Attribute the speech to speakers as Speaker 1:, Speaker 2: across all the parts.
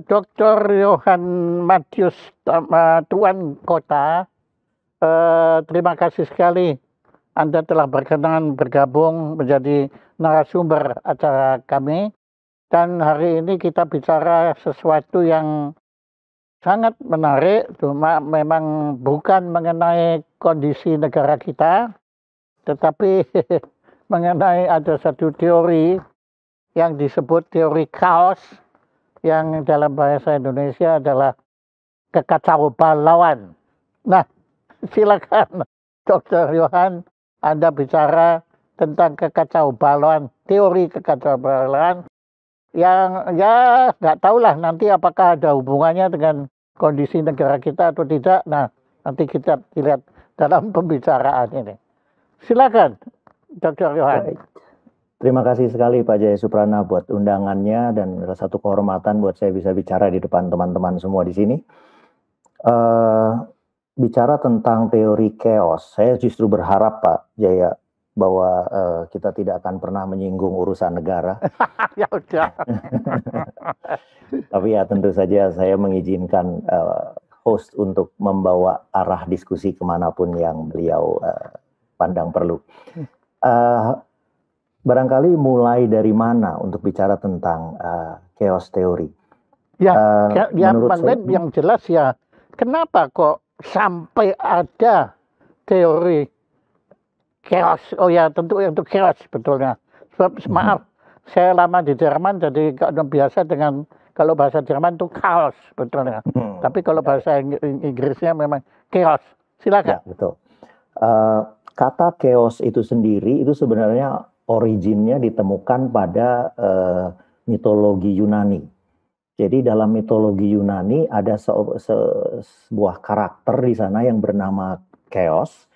Speaker 1: Dr. Johan Matius Tuan Kota, terima kasih sekali Anda telah berkenan bergabung menjadi narasumber acara kami. Dan hari ini kita bicara sesuatu yang sangat menarik, cuma memang bukan mengenai kondisi negara kita, tetapi mengenai ada satu teori yang disebut teori kaos, yang dalam bahasa Indonesia adalah kekacaubalauan. Nah, silakan Dr. Johan, Anda bicara tentang kekacaubalauan, teori kekacaubalauan yang ya nggak tahulah nanti apakah ada hubungannya dengan kondisi negara kita atau tidak. Nah, nanti kita lihat dalam pembicaraan ini. Silakan, Dr. Johan.
Speaker 2: Baik. Terima kasih sekali Pak Jaya Suprana buat undangannya dan satu kehormatan buat saya bisa bicara di depan teman-teman semua di sini. Bicara tentang teori chaos, saya justru berharap Pak Jaya bahwa kita tidak akan pernah menyinggung urusan negara.
Speaker 1: Ya udah.
Speaker 2: Tapi ya tentu saja saya mengizinkan host untuk membawa arah diskusi kemanapun yang beliau pandang perlu. Barangkali mulai dari mana untuk bicara tentang chaos teori?
Speaker 1: Yang jelas ya, kenapa kok sampai ada teori chaos? Oh ya, tentu untuk chaos betulnya. Sebab maaf, saya lama di Jerman, jadi biasa dengan kalau bahasa Jerman itu chaos betulnya. Tapi kalau bahasa Inggrisnya memang chaos. Silakan.
Speaker 2: Ya, betul. Kata chaos itu sendiri itu sebenarnya originnya ditemukan pada mitologi Yunani. Jadi dalam mitologi Yunani ada sebuah karakter di sana yang bernama Chaos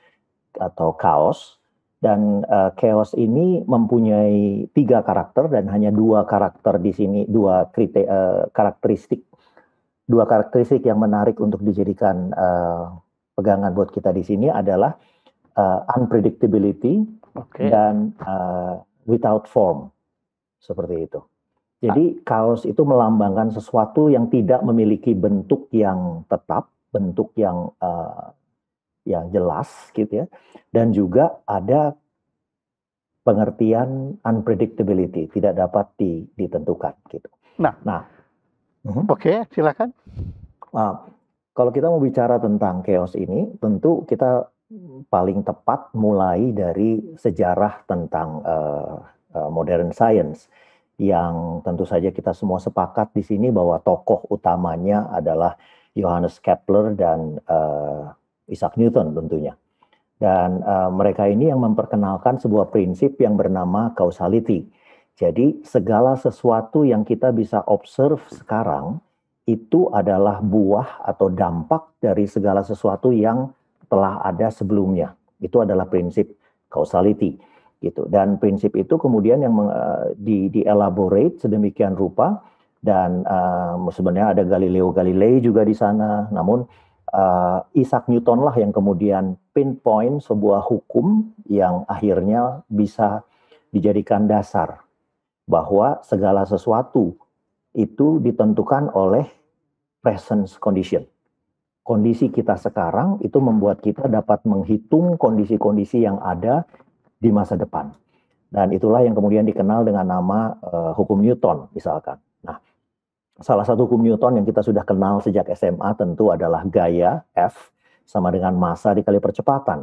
Speaker 2: atau Chaos, dan Chaos ini mempunyai 3 karakter dan hanya 2 karakter di sini, 2 karakteristik yang menarik untuk dijadikan pegangan buat kita di sini adalah unpredictability. Dan without form, seperti itu. Jadi chaos itu melambangkan sesuatu yang tidak memiliki bentuk yang tetap, bentuk yang jelas, gitu ya. Dan juga ada pengertian unpredictability, tidak dapat ditentukan, gitu.
Speaker 1: Oke, silakan.
Speaker 2: Kalau kita mau bicara tentang chaos ini, tentu kita paling tepat mulai dari sejarah tentang modern science, yang tentu saja kita semua sepakat di sini bahwa tokoh utamanya adalah Johannes Kepler dan Isaac Newton tentunya. Dan mereka ini yang memperkenalkan sebuah prinsip yang bernama causality. Jadi segala sesuatu yang kita bisa observe sekarang itu adalah buah atau dampak dari segala sesuatu yang telah ada sebelumnya. Itu adalah prinsip causality, gitu. Dan prinsip itu kemudian yang di-elaborate sedemikian rupa, dan sebenarnya ada Galileo Galilei juga di sana. Namun Isaac Newton lah yang kemudian pinpoint sebuah hukum yang akhirnya bisa dijadikan dasar bahwa segala sesuatu itu ditentukan oleh presence condition. Kondisi kita sekarang itu membuat kita dapat menghitung kondisi-kondisi yang ada di masa depan. Dan itulah yang kemudian dikenal dengan nama hukum Newton misalkan. Nah, salah satu hukum Newton yang kita sudah kenal sejak SMA tentu adalah gaya F sama dengan massa dikali percepatan.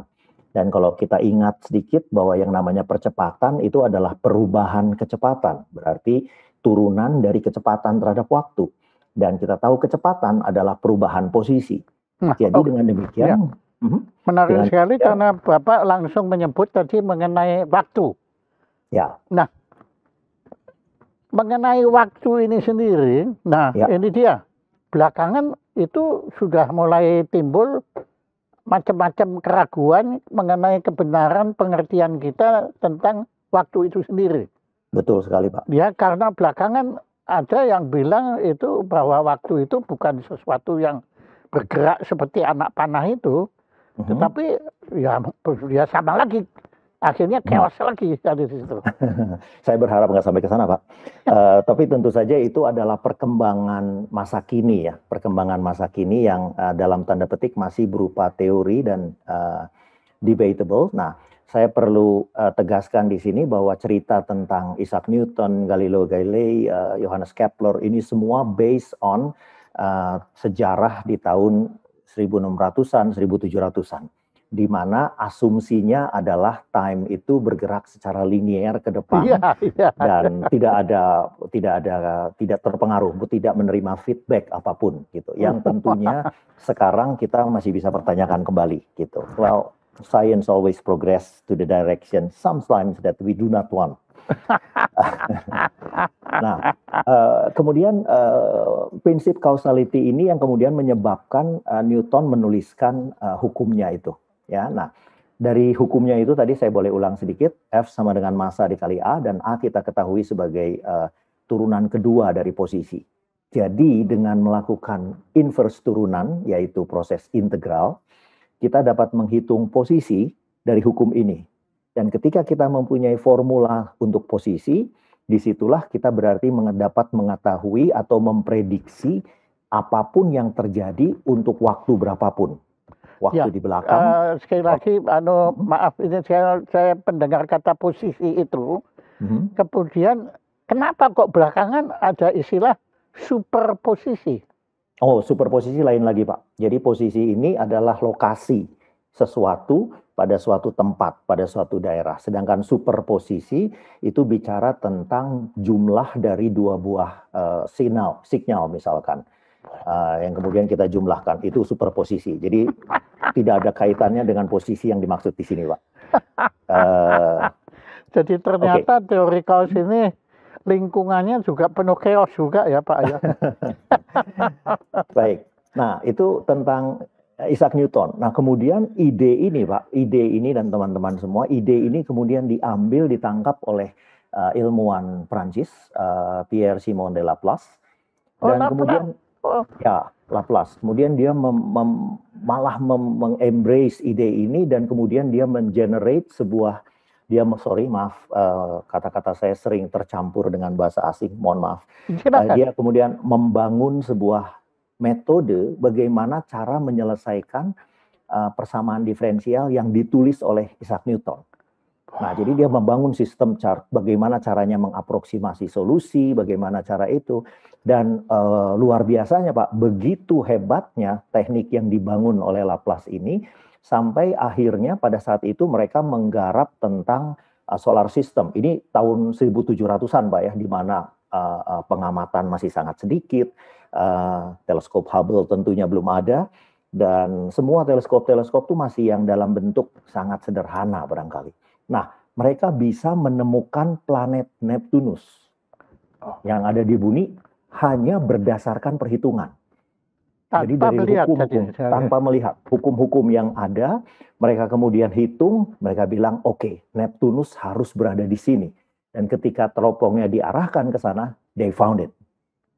Speaker 2: Dan kalau kita ingat sedikit bahwa yang namanya percepatan itu adalah perubahan kecepatan. Berarti turunan dari kecepatan terhadap waktu. Dan kita tahu kecepatan adalah perubahan posisi. Jadi dengan demikian,
Speaker 1: menarik sekali karena Bapak langsung menyebut tadi mengenai waktu.
Speaker 2: Ya.
Speaker 1: Nah, mengenai waktu ini sendiri, ini dia. Belakangan itu sudah mulai timbul macam-macam keraguan mengenai kebenaran pengertian kita tentang waktu itu sendiri.
Speaker 2: Betul sekali, Pak.
Speaker 1: Ya, karena belakangan ada yang bilang itu bahwa waktu itu bukan sesuatu yang bergerak seperti anak panah itu, tetapi ya sama lagi Akhirnya chaos lagi dari situ.
Speaker 2: Saya berharap nggak sampai ke sana, Pak. Tapi tentu saja itu adalah perkembangan masa kini ya, perkembangan masa kini yang dalam tanda petik masih berupa teori dan debatable. Nah, saya perlu tegaskan di sini bahwa cerita tentang Isaac Newton, Galileo Galilei, Johannes Kepler ini semua based on sejarah di tahun 1600-an, 1700-an. Di mana asumsinya adalah time itu bergerak secara linear ke depan dan tidak terpengaruh, tidak menerima feedback apapun gitu. Yang tentunya sekarang kita masih bisa pertanyakan kembali gitu. Well, science always progress to the direction sometimes that we do not want. Nah, kemudian prinsip causality ini yang kemudian menyebabkan Newton menuliskan hukumnya itu. Ya, nah dari hukumnya itu tadi saya boleh ulang sedikit, F sama dengan massa dikali A, dan A kita ketahui sebagai turunan kedua dari posisi. Jadi dengan melakukan inverse turunan, yaitu proses integral, kita dapat menghitung posisi dari hukum ini. Dan ketika kita mempunyai formula untuk posisi, disitulah kita berarti dapat mengetahui atau memprediksi apapun yang terjadi untuk waktu berapapun. Waktu di belakang.
Speaker 1: Sekali lagi, maaf ini saya pendengar kata posisi itu. Kemudian kenapa kok belakangan ada istilah superposisi?
Speaker 2: Oh, superposisi lain lagi, Pak. Jadi posisi ini adalah lokasi sesuatu pada suatu tempat, pada suatu daerah. Sedangkan superposisi itu bicara tentang jumlah dari dua buah sinyal misalkan. Yang kemudian kita jumlahkan, itu superposisi. Jadi tidak ada kaitannya dengan posisi yang dimaksud di sini, Pak.
Speaker 1: Jadi ternyata teori chaos ini lingkungannya juga penuh chaos juga ya, Pak ya.
Speaker 2: Baik. Nah, itu tentang Isaac Newton. Nah, kemudian ide ini, Pak, ide ini dan teman-teman semua, ide ini kemudian ditangkap oleh ilmuwan Prancis, Pierre Simon de Laplace. Dan kemudian ya, Laplace. Kemudian dia malah mengembrace ide ini dan kemudian dia mengenerate sebuah, kata-kata saya sering tercampur dengan bahasa asing, mohon maaf. Dia kemudian membangun sebuah metode bagaimana cara menyelesaikan persamaan diferensial yang ditulis oleh Isaac Newton. Nah, jadi dia membangun sistem bagaimana caranya mengaproksimasi solusi, bagaimana cara itu. Dan luar biasanya, Pak, begitu hebatnya teknik yang dibangun oleh Laplace ini, sampai akhirnya pada saat itu mereka menggarap tentang solar system. Ini tahun 1700-an, Pak ya, di mana pengamatan masih sangat sedikit, teleskop Hubble tentunya belum ada, dan semua teleskop-teleskop itu masih yang dalam bentuk sangat sederhana barangkali. Nah, mereka bisa menemukan planet Neptunus yang ada di bumi hanya berdasarkan perhitungan. Jadi dari hukum-hukum, tanpa melihat hukum-hukum yang ada, mereka kemudian hitung, mereka bilang, oke, Neptunus harus berada di sini. Dan ketika teropongnya diarahkan ke sana, they found it.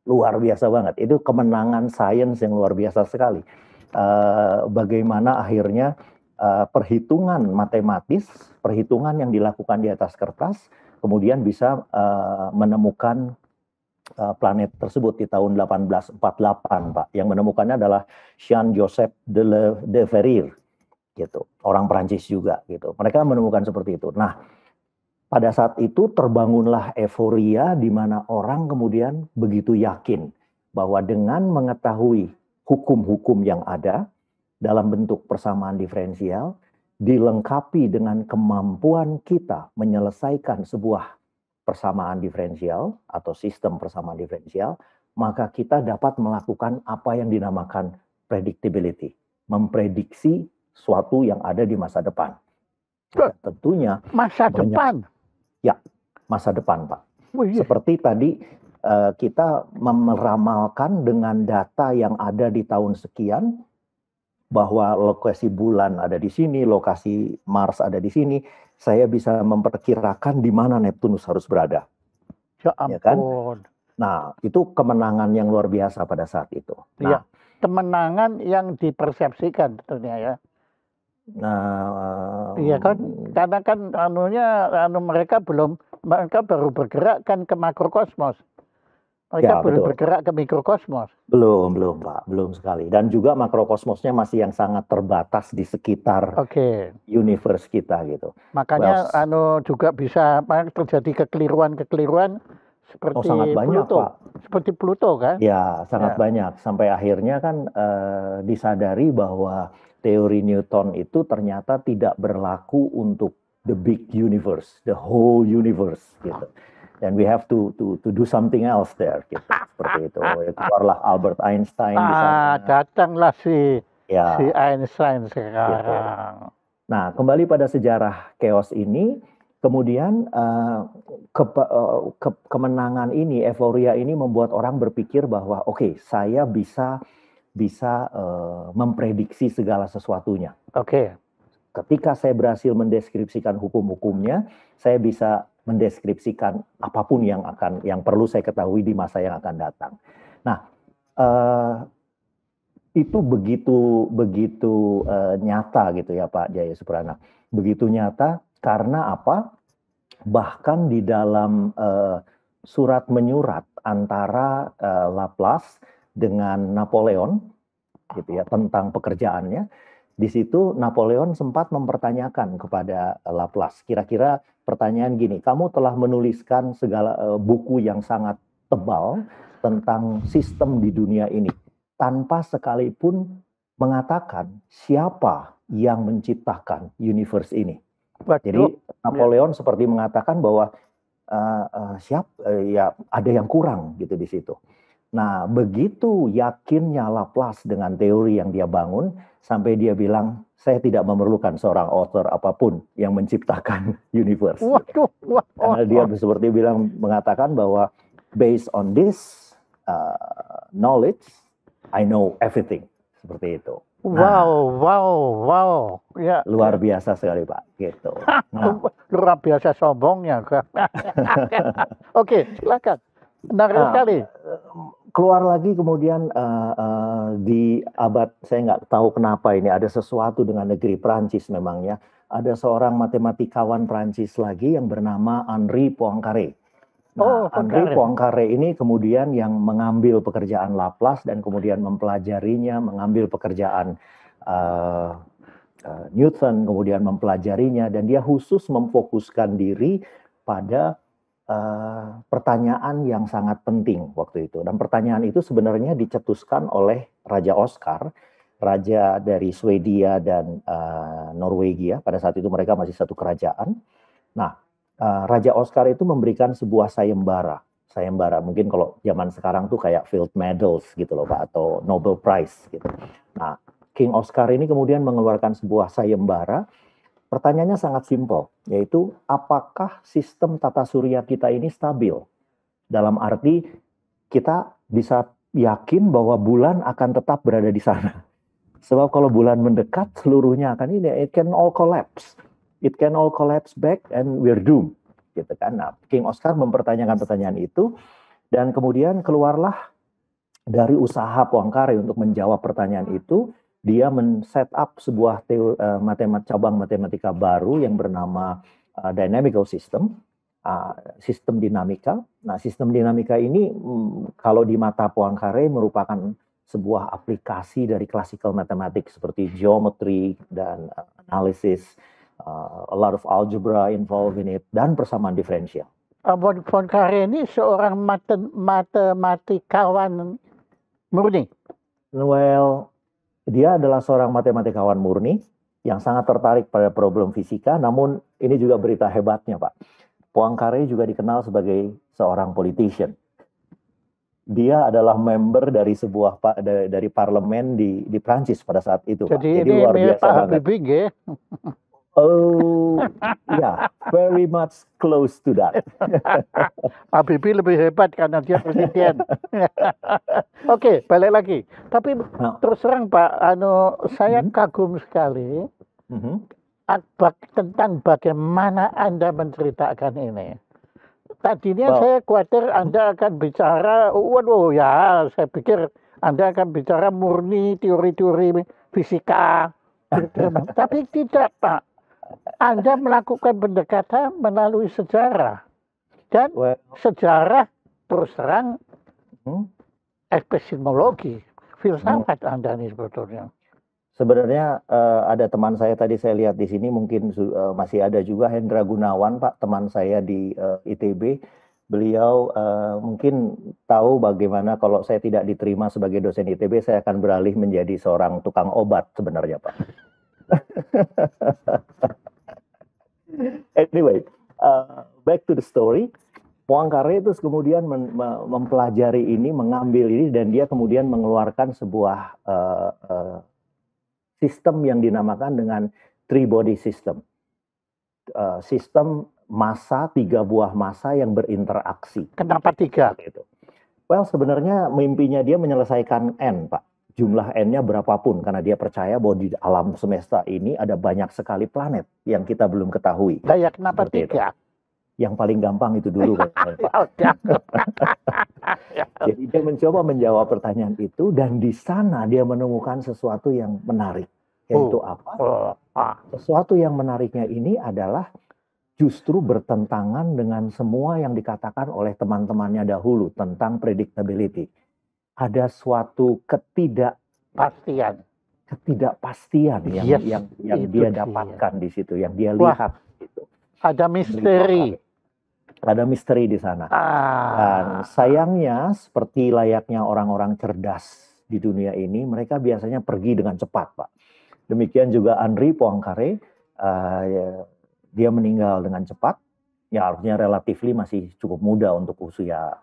Speaker 2: Luar biasa banget. Itu kemenangan sains yang luar biasa sekali. Bagaimana akhirnya perhitungan matematis, perhitungan yang dilakukan di atas kertas, kemudian bisa menemukan planet tersebut di tahun 1848, Pak. Yang menemukannya adalah Jean-Joseph de Verrier, gitu. Orang Prancis juga, gitu. Mereka menemukan seperti itu. Nah, pada saat itu terbangunlah euforia di mana orang kemudian begitu yakin bahwa dengan mengetahui hukum-hukum yang ada dalam bentuk persamaan diferensial, dilengkapi dengan kemampuan kita menyelesaikan sebuah persamaan diferensial atau sistem persamaan diferensial, maka kita dapat melakukan apa yang dinamakan predictability, memprediksi suatu yang ada di masa depan. Dan tentunya
Speaker 1: depan.
Speaker 2: Ya, masa depan, Pak. Seperti tadi kita meramalkan dengan data yang ada di tahun sekian, bahwa lokasi bulan ada di sini, lokasi Mars ada di sini, saya bisa memperkirakan di mana Neptunus harus berada.
Speaker 1: Ya ampun.
Speaker 2: Ya kan? Nah, itu kemenangan yang luar biasa pada saat itu. Nah,
Speaker 1: ya, kemenangan yang dipersepsikan tentunya ya.
Speaker 2: Nah,
Speaker 1: Iya kan, karena kan mereka baru bergerak kan ke makrokosmos. Mereka
Speaker 2: ya
Speaker 1: belum
Speaker 2: betul.
Speaker 1: bergerak ke mikrokosmos.
Speaker 2: Belum Pak, belum sekali. Dan juga makrokosmosnya masih yang sangat terbatas di sekitar
Speaker 1: Oke.
Speaker 2: universe kita gitu. Well,
Speaker 1: Makanya juga bisa terjadi kekeliruan-kekeliruan
Speaker 2: sangat
Speaker 1: seperti
Speaker 2: banyak
Speaker 1: Pluto.
Speaker 2: Pak.
Speaker 1: Seperti Pluto kan?
Speaker 2: Ya, sangat
Speaker 1: Ya.
Speaker 2: banyak. Sampai akhirnya kan disadari bahwa teori Newton itu ternyata tidak berlaku untuk the big universe, the whole universe gitu. Dan we have to do something else there gitu. Seperti itu. Ya, keluarlah Albert Einstein di sana.
Speaker 1: Datanglah si
Speaker 2: Ya,
Speaker 1: Einstein
Speaker 2: gitu.
Speaker 1: sekarang.
Speaker 2: Nah, kembali pada sejarah chaos ini, kemudian kemenangan ini, euforia ini membuat orang berpikir bahwa oke, saya bisa memprediksi segala sesuatunya.
Speaker 1: Oke.
Speaker 2: Ketika saya berhasil mendeskripsikan hukum-hukumnya, saya bisa mendeskripsikan apapun yang perlu saya ketahui di masa yang akan datang. Nah, itu begitu nyata gitu ya Pak Jaya Suprana. Begitu nyata karena apa? Bahkan di dalam surat menyurat antara Laplace dengan Napoleon gitu ya tentang pekerjaannya, di situ Napoleon sempat mempertanyakan kepada Laplace, kira-kira pertanyaan gini, kamu telah menuliskan segala buku yang sangat tebal tentang sistem di dunia ini tanpa sekalipun mengatakan siapa yang menciptakan universe ini. Jadi
Speaker 1: Waduh.
Speaker 2: Napoleon seperti mengatakan bahwa ya ada yang kurang gitu di situ. Nah, begitu yakinnya Laplace dengan teori yang dia bangun, sampai dia bilang, saya tidak memerlukan seorang author apapun yang menciptakan universe.
Speaker 1: Waduh.
Speaker 2: Karena dia seperti mengatakan bahwa based on this knowledge, I know everything. Seperti itu. Nah,
Speaker 1: Wow. Ya,
Speaker 2: luar biasa sekali Pak. Gitu. Nah,
Speaker 1: luar biasa sombongnya. Oke, silakan. Menarik sekali.
Speaker 2: Keluar lagi kemudian di abad, saya nggak tahu kenapa ini ada sesuatu dengan negeri Prancis memangnya. Ada seorang matematikawan Prancis lagi yang bernama Henri Poincaré. Nah, Henri Poincaré ini kemudian yang mengambil pekerjaan Laplace dan kemudian mempelajarinya, mengambil pekerjaan Newton, kemudian mempelajarinya, dan dia khusus memfokuskan diri pada pertanyaan yang sangat penting waktu itu. Dan pertanyaan itu sebenarnya dicetuskan oleh Raja Oscar, raja dari Swedia dan Norwegia. Pada saat itu mereka masih satu kerajaan. Nah, Raja Oscar itu memberikan sebuah sayembara. Sayembara mungkin kalau zaman sekarang tuh kayak Field Medals gitu loh Pak, atau Nobel Prize gitu. Nah, King Oscar ini kemudian mengeluarkan sebuah sayembara. Pertanyaannya sangat simpel, yaitu apakah sistem tata surya kita ini stabil? Dalam arti kita bisa yakin bahwa bulan akan tetap berada di sana. Sebab kalau bulan mendekat, seluruhnya akan ini, it can all collapse. It can all collapse back and we're doomed. Gitu kan? Nah, King Oscar mempertanyakan pertanyaan itu, dan kemudian keluarlah dari usaha Poincaré untuk menjawab pertanyaan itu, dia men-set up sebuah cabang matematika baru yang bernama dynamical system, sistem dinamika. Nah, sistem dinamika ini kalau di mata Poincaré merupakan sebuah aplikasi dari classical mathematics seperti geometry dan analisis, a lot of algebra involved in it, dan persamaan diferensial.
Speaker 1: Poincaré ini seorang matematikawan murni.
Speaker 2: Well, dia adalah seorang matematikawan murni yang sangat tertarik pada problem fisika, namun ini juga berita hebatnya, Pak. Poincaré juga dikenal sebagai seorang politician. Dia adalah member dari dari parlemen di Prancis pada saat itu, Pak.
Speaker 1: Jadi
Speaker 2: Jadi luar biasa
Speaker 1: Pak
Speaker 2: banget.
Speaker 1: Habibie, ya?
Speaker 2: Oh, ya, very much close to that.
Speaker 1: Habibie lebih hebat karena dia presiden. Oke, balik lagi. Tapi terus terang Pak, saya kagum sekali tentang bagaimana Anda menceritakan ini. Tadinya saya khawatir Anda akan bicara, waduh ya, saya pikir Anda akan bicara murni teori-teori fisika. Tapi tidak, Pak. Anda melakukan pendekatan melalui sejarah. Dan
Speaker 2: Well,
Speaker 1: sejarah terus terang
Speaker 2: hmm,
Speaker 1: epistemologi,
Speaker 2: hmm.
Speaker 1: filsafat Anda ini sebetulnya.
Speaker 2: Sebenarnya ada teman saya tadi saya lihat di sini mungkin masih ada juga Hendra Gunawan, Pak, teman saya di ITB. Beliau mungkin tahu bagaimana kalau saya tidak diterima sebagai dosen ITB, saya akan beralih menjadi seorang tukang obat sebenarnya, Pak. Anyway, back to the story. Poincaré itu kemudian mempelajari ini, mengambil ini, dan dia kemudian mengeluarkan sebuah sistem yang dinamakan dengan three body system. Sistem massa, 3 buah massa yang berinteraksi.
Speaker 1: Kenapa 3?
Speaker 2: Itu. Well, sebenarnya mimpinya dia menyelesaikan N, Pak. Jumlah N-nya berapapun, karena dia percaya bahwa di alam semesta ini ada banyak sekali planet yang kita belum ketahui.
Speaker 1: Ya, kenapa
Speaker 2: Seperti
Speaker 1: 3?
Speaker 2: Yang paling gampang itu dulu, Pak. Jadi dia mencoba menjawab pertanyaan itu, dan di sana dia menemukan sesuatu yang menarik. Yaitu apa? Sesuatu yang menariknya ini adalah justru bertentangan dengan semua yang dikatakan oleh teman-temannya dahulu tentang predictability. Ada suatu ketidakpastian yang dia dapatkan di situ, yang dia lihat. Gitu.
Speaker 1: Ada misteri.
Speaker 2: Ada misteri di sana. Dan sayangnya, seperti layaknya orang-orang cerdas di dunia ini, mereka biasanya pergi dengan cepat, Pak. Demikian juga Henri Poincaré, dia meninggal dengan cepat. Ya, harusnya relatifly masih cukup muda untuk usia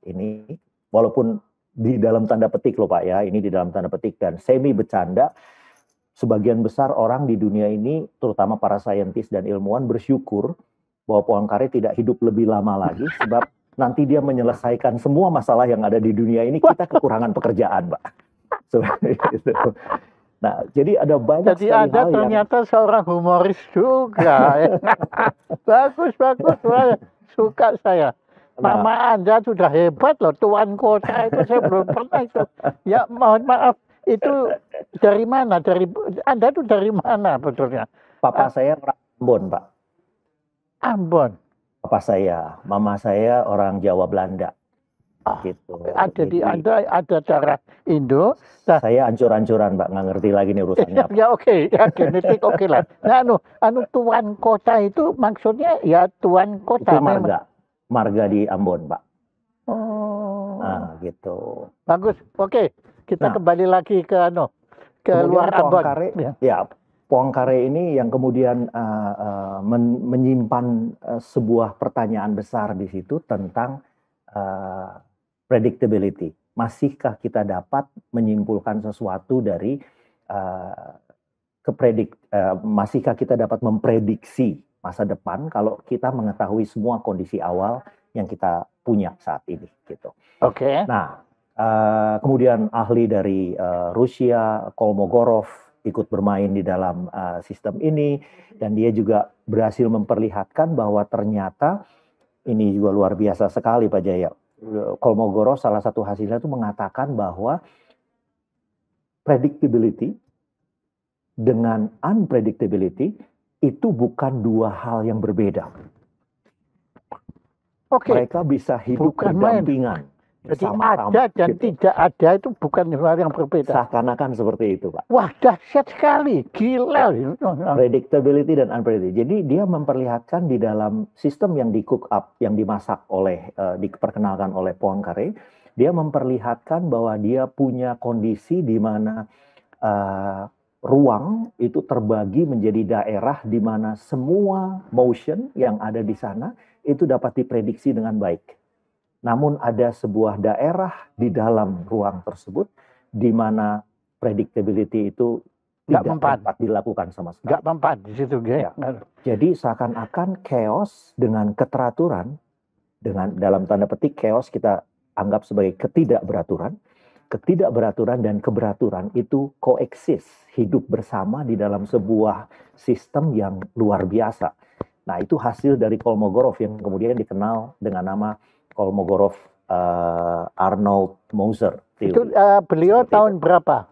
Speaker 2: ini. Walaupun di dalam tanda petik loh, Pak, ya. Ini di dalam tanda petik dan semi bercanda. Sebagian besar orang di dunia ini, terutama para saintis dan ilmuwan, bersyukur bahwa Poincaré tidak hidup lebih lama lagi, sebab nanti dia menyelesaikan semua masalah yang ada di dunia ini, kita kekurangan pekerjaan, Pak. Seperti itu. Nah, jadi ada banyak
Speaker 1: sekali hal. Jadi Anda ternyata seorang humoris juga. Bagus. Suka saya. Nama Anda sudah hebat loh, tuan kota itu saya belum pernah itu. Ya, mohon maaf, itu dari mana? Anda itu dari mana betulnya?
Speaker 2: Papa saya orang Ambon, Pak.
Speaker 1: Ambon.
Speaker 2: Papa saya, mama saya orang Jawa Belanda. Gitu.
Speaker 1: Jadi Anda ada darah Indo.
Speaker 2: Nah, saya ancur-ancuran, Pak, nggak ngerti lagi nih urusannya.
Speaker 1: Ya oke, ya genetik oke lah. Nah, tuan kota itu maksudnya ya tuan kota.
Speaker 2: Itu marga di Ambon, Pak.
Speaker 1: Oh.
Speaker 2: Nah, gitu.
Speaker 1: Bagus. Oke, kita kembali lagi ke luar Ambon.
Speaker 2: Poincaré ini yang kemudian menyimpan sebuah pertanyaan besar di situ tentang predictability. Masihkah kita dapat menyimpulkan sesuatu dari masihkah kita dapat memprediksi masa depan kalau kita mengetahui semua kondisi awal yang kita punya saat ini, gitu.
Speaker 1: Oke.
Speaker 2: Nah, kemudian ahli dari Rusia, Kolmogorov, ikut bermain di dalam sistem ini, dan dia juga berhasil memperlihatkan bahwa ternyata ini juga luar biasa sekali, Pak Jaya. Kolmogorov salah satu hasilnya itu mengatakan bahwa predictability dengan unpredictability itu bukan dua hal yang berbeda. Mereka bisa hidup berdampingan.
Speaker 1: Jadi ada dan tidak ada itu bukan hal yang berbeda.
Speaker 2: Seakan-akan seperti itu, Pak.
Speaker 1: Wah, dahsyat sekali, gila.
Speaker 2: Predictability dan unpredictability. Jadi dia memperlihatkan di dalam sistem yang di-cook up, yang dimasak oleh, diperkenalkan oleh Poincaré, dia memperlihatkan bahwa dia punya kondisi di mana ruang itu terbagi menjadi daerah di mana semua motion yang ada di sana itu dapat diprediksi dengan baik. Namun ada sebuah daerah di dalam ruang tersebut di mana predictability itu tidak dapat dilakukan sama sekali.
Speaker 1: Nggak mempan di situ, ya.
Speaker 2: Jadi seakan-akan chaos dengan keteraturan, dengan dalam tanda petik chaos kita anggap sebagai ketidakberaturan. Ketidakberaturan dan keberaturan itu koeksis, hidup bersama di dalam sebuah sistem yang luar biasa. Nah, itu hasil dari Kolmogorov yang kemudian dikenal dengan nama Kolmogorov Arnold Moser.
Speaker 1: Itu beliau tahun berapa?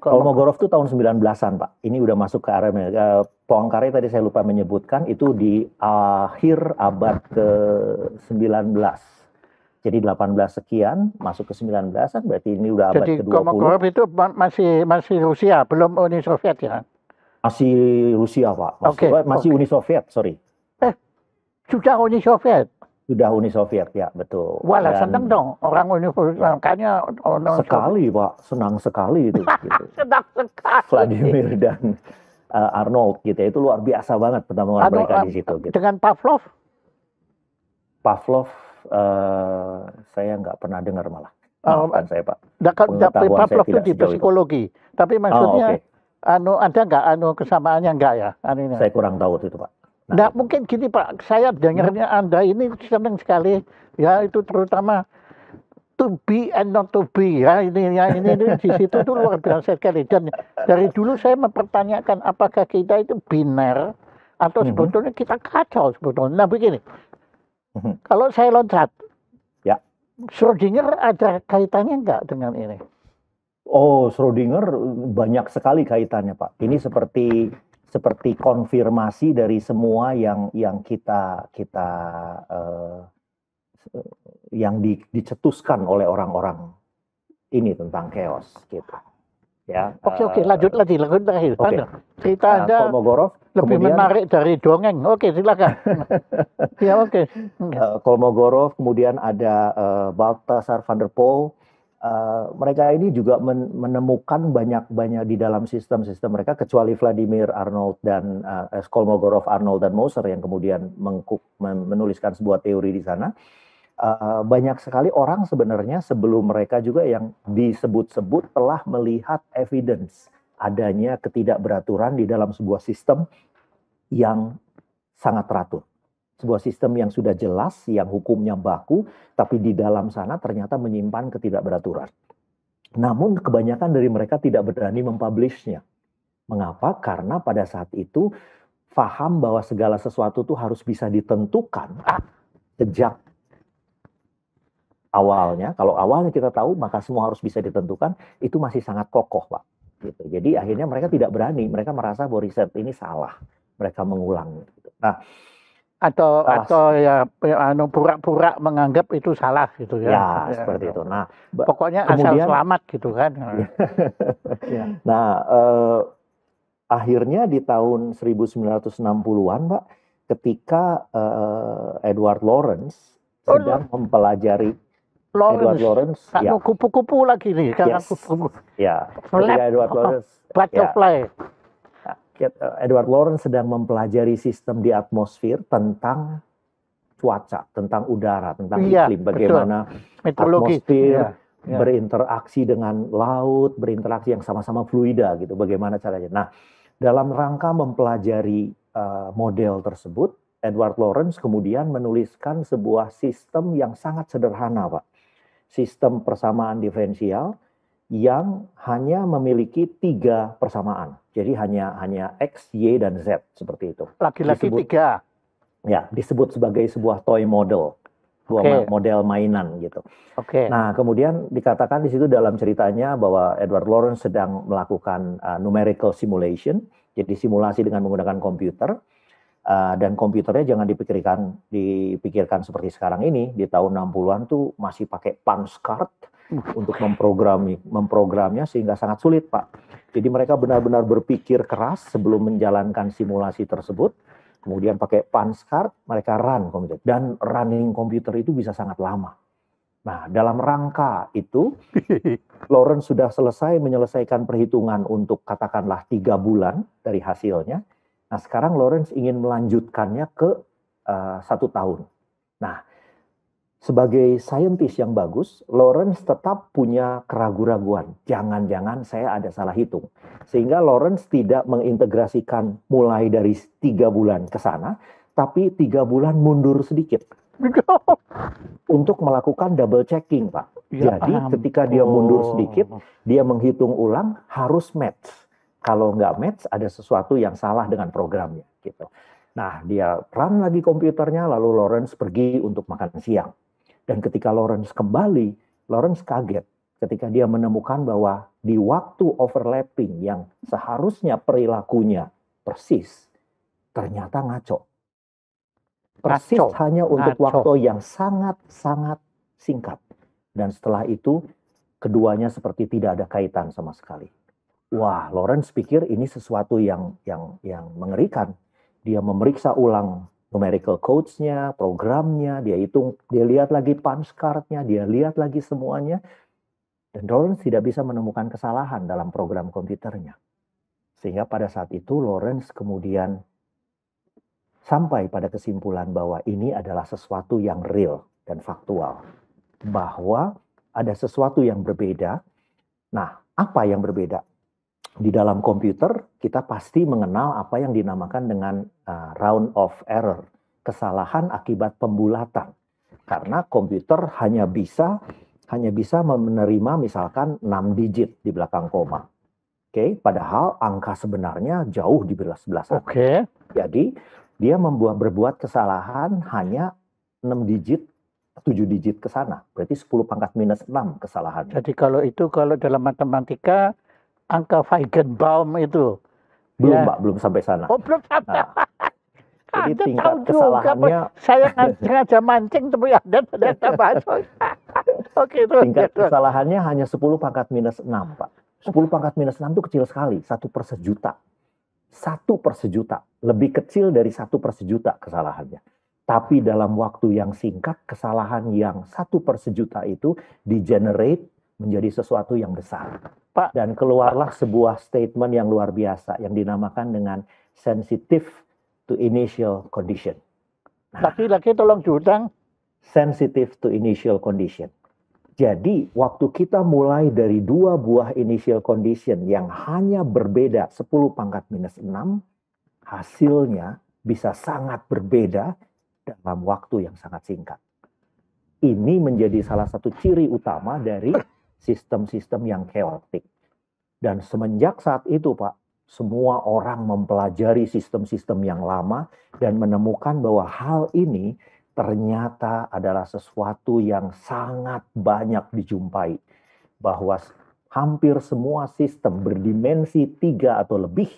Speaker 2: Kolmogorov itu tahun 19-an, Pak. Ini udah masuk ke area Poincaré tadi saya lupa menyebutkan itu di akhir abad ke-19. Jadi 18 sekian masuk ke 19-an, berarti ini udah abad
Speaker 1: Jadi
Speaker 2: ke-20.
Speaker 1: Kolmogorov itu masih Rusia, belum Uni Soviet ya?
Speaker 2: Masih Rusia, Pak. Masih Uni Soviet, sorry.
Speaker 1: Sudah Uni Soviet?
Speaker 2: Sudah Uni Soviet, ya, betul.
Speaker 1: Wah, senang dong orang Uni Soviet, makanya
Speaker 2: sekali, Pak, senang sekali itu. Gitu.
Speaker 1: Senang sekali.
Speaker 2: Vladimir dan Arnold, gitu. Itu luar biasa banget pertemuan mereka di situ. Gitu.
Speaker 1: Dengan Pavlov?
Speaker 2: Pavlov, saya nggak pernah dengar malah. Maafkan saya, Pak.
Speaker 1: Pavlov itu di psikologi, tapi maksudnya ada nggak kesamaannya nggak ya?
Speaker 2: Saya kurang tahu itu, Pak.
Speaker 1: Nah, mungkin gini Pak, saya dengarnya Anda ini senang sekali, ya itu terutama to be and not to be, ya ini di situ tuh luar biasa sekali. Dan dari dulu saya mempertanyakan apakah kita itu biner atau sebetulnya kita kacau sebetulnya. Nah begini, kalau saya loncat,
Speaker 2: ya,
Speaker 1: Schrödinger ada kaitannya nggak dengan ini?
Speaker 2: Oh, Schrödinger banyak sekali kaitannya, Pak. Ini seperti konfirmasi dari semua yang kita yang dicetuskan oleh orang-orang ini tentang chaos, gitu. Ya.
Speaker 1: Oke, lanjut lagi.
Speaker 2: Okay.
Speaker 1: Cerita Anda
Speaker 2: Kolmogorov
Speaker 1: lebih menarik dari dongeng. Oke, silakan. Ya, oke.
Speaker 2: Kolmogorov, kemudian ada Balthasar van der Pol. Mereka ini juga menemukan banyak di dalam sistem-sistem mereka, kecuali Vladimir Arnold dan Kolmogorov, Arnold dan Moser yang kemudian menuliskan sebuah teori di sana. Banyak sekali orang sebenarnya sebelum mereka juga yang disebut-sebut telah melihat evidence adanya ketidakberaturan di dalam sebuah sistem yang sangat teratur. Sebuah sistem yang sudah jelas, yang hukumnya baku, tapi di dalam sana ternyata menyimpan ketidakberaturan. Namun kebanyakan dari mereka tidak berani mempublishnya. Mengapa? Karena pada saat itu paham bahwa segala sesuatu itu harus bisa ditentukan sejak awalnya. Kalau awalnya kita tahu, maka semua harus bisa ditentukan, itu masih sangat kokoh, Pak. Gitu. Jadi akhirnya mereka tidak berani, mereka merasa bahwa riset ini salah. Mereka mengulang. Gitu. Nah,
Speaker 1: atau ya pura-pura menganggap itu salah gitu ya.
Speaker 2: Ya, seperti itu. Nah,
Speaker 1: pokoknya kemudian, asal selamat gitu kan.
Speaker 2: Ya. Nah, akhirnya di tahun 1960-an, Pak, ketika Edward Lorenz sedang mempelajari Edward Lorenz,
Speaker 1: ya. Kupu-kupu lagi nih,
Speaker 2: yes.
Speaker 1: Kupu-kupu.
Speaker 2: Ya, ketika Edward Lorenz,
Speaker 1: butterfly.
Speaker 2: Edward Lorenz sedang mempelajari sistem di atmosfer tentang cuaca, tentang udara, tentang iklim, bagaimana atmosfer berinteraksi dengan laut, berinteraksi yang sama-sama fluida gitu, bagaimana caranya. Nah, dalam rangka mempelajari model tersebut, Edward Lorenz kemudian menuliskan sebuah sistem yang sangat sederhana, Pak. Sistem persamaan diferensial yang hanya memiliki 3 persamaan. Jadi hanya X, Y, dan Z seperti itu.
Speaker 1: Laki-laki 3.
Speaker 2: Ya, disebut sebagai sebuah toy model. Model mainan gitu. Nah, kemudian dikatakan di situ dalam ceritanya bahwa Edward Lorenz sedang melakukan numerical simulation, jadi simulasi dengan menggunakan komputer. Dan komputernya jangan dipikirkan seperti sekarang ini. Di tahun 60-an tuh masih pakai punch card untuk memprogramnya sehingga sangat sulit, Pak. Jadi mereka benar-benar berpikir keras sebelum menjalankan simulasi tersebut. Kemudian pakai punch card, mereka run komputer. Dan running komputer itu bisa sangat lama. Nah, dalam rangka itu, Lorenz sudah menyelesaikan perhitungan untuk katakanlah 3 bulan dari hasilnya. Nah, sekarang Lorenz ingin melanjutkannya ke 1 tahun. Nah, sebagai saintis yang bagus, Lorenz tetap punya keraguan-raguan. Jangan-jangan saya ada salah hitung. Sehingga Lorenz tidak mengintegrasikan mulai dari 3 bulan ke sana, tapi 3 bulan mundur sedikit. Untuk melakukan double checking, Pak. Ya, jadi ketika dia mundur sedikit, dia menghitung ulang harus match. Kalau nggak match, ada sesuatu yang salah dengan programnya. Gitu. Nah, dia run lagi komputernya, lalu Lorenz pergi untuk makan siang. Dan ketika Lorenz kembali, Lorenz kaget ketika dia menemukan bahwa di waktu overlapping yang seharusnya perilakunya persis, ternyata ngaco. Persis hanya untuk waktu yang sangat-sangat singkat. Dan setelah itu, keduanya seperti tidak ada kaitan sama sekali. Wah, Lawrence pikir ini sesuatu yang mengerikan. Dia memeriksa ulang numerical codes-nya, programnya, dia hitung, dia lihat lagi punch card-nya, dia lihat lagi semuanya. Dan Lawrence tidak bisa menemukan kesalahan dalam program komputernya. Sehingga pada saat itu Lawrence kemudian sampai pada kesimpulan bahwa ini adalah sesuatu yang real dan faktual. Bahwa ada sesuatu yang berbeda. Nah, apa yang berbeda? Di dalam komputer, kita pasti mengenal apa yang dinamakan dengan round of error. Kesalahan akibat pembulatan. Karena komputer hanya bisa menerima misalkan 6 digit di belakang koma. Oke, padahal angka sebenarnya jauh di sebelah sana.
Speaker 1: Oke.
Speaker 2: Jadi, dia berbuat kesalahan hanya 6 digit, 7 digit ke sana. Berarti 10 pangkat minus 6 kesalahan.
Speaker 1: Jadi kalau dalam matematika, angka Feigenbaum itu.
Speaker 2: Belum, Pak, belum sampai sana.
Speaker 1: Oh, belum sampai.
Speaker 2: Nah, jadi tingkat kesalahannya...
Speaker 1: Saya sengaja mancing, tapi Anda ternyata masuk. Oke, terus.
Speaker 2: Tingkat kesalahannya hanya 10 pangkat minus 6, Pak. 10 pangkat minus 6 itu kecil sekali, 1 per sejuta. 1 per sejuta, lebih kecil dari 1 per sejuta kesalahannya. Tapi dalam waktu yang singkat, kesalahan yang 1 per sejuta itu di-generate menjadi sesuatu yang besar.
Speaker 1: Pak,
Speaker 2: dan keluarlah sebuah statement yang luar biasa yang dinamakan dengan sensitive to initial condition.
Speaker 1: Laki-laki tolong diulang.
Speaker 2: Sensitive to initial condition. Jadi, waktu kita mulai dari 2 buah initial condition yang hanya berbeda 10 pangkat minus 6, hasilnya bisa sangat berbeda dalam waktu yang sangat singkat. Ini menjadi salah satu ciri utama dari sistem-sistem yang chaotic. Dan semenjak saat itu, Pak, semua orang mempelajari sistem-sistem yang lama dan menemukan bahwa hal ini ternyata adalah sesuatu yang sangat banyak dijumpai. Bahwa hampir semua sistem berdimensi 3 atau lebih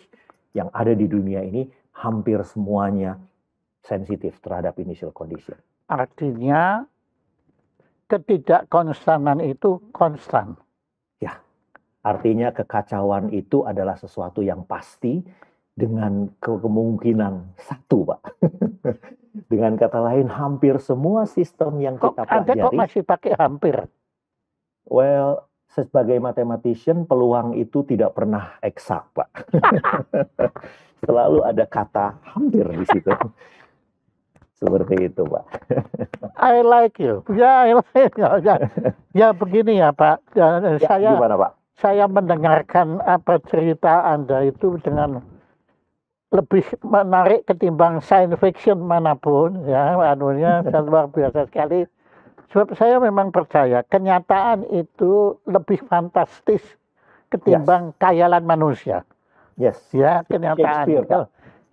Speaker 2: yang ada di dunia ini, hampir semuanya sensitif terhadap initial condition.
Speaker 1: Artinya, ketidakkonstanan itu konstan.
Speaker 2: Ya, artinya kekacauan itu adalah sesuatu yang pasti dengan kemungkinan 1, Pak. Dengan kata lain, hampir semua sistem yang kita pelajari...
Speaker 1: Anda kok masih pakai hampir?
Speaker 2: Well, sebagai mathematician, peluang itu tidak pernah eksak, Pak. Selalu ada kata hampir di situ. Seperti itu, Pak.
Speaker 1: I like you. Ya, I like you. Ya begini ya, Pak.
Speaker 2: Gimana, Pak?
Speaker 1: Saya mendengarkan apa cerita Anda itu dengan lebih menarik ketimbang science fiction manapun, ya, anunya luar biasa sekali. Sebab saya memang percaya kenyataan itu lebih fantastis ketimbang khayalan manusia.
Speaker 2: Yes.
Speaker 1: Ya, kenyataan.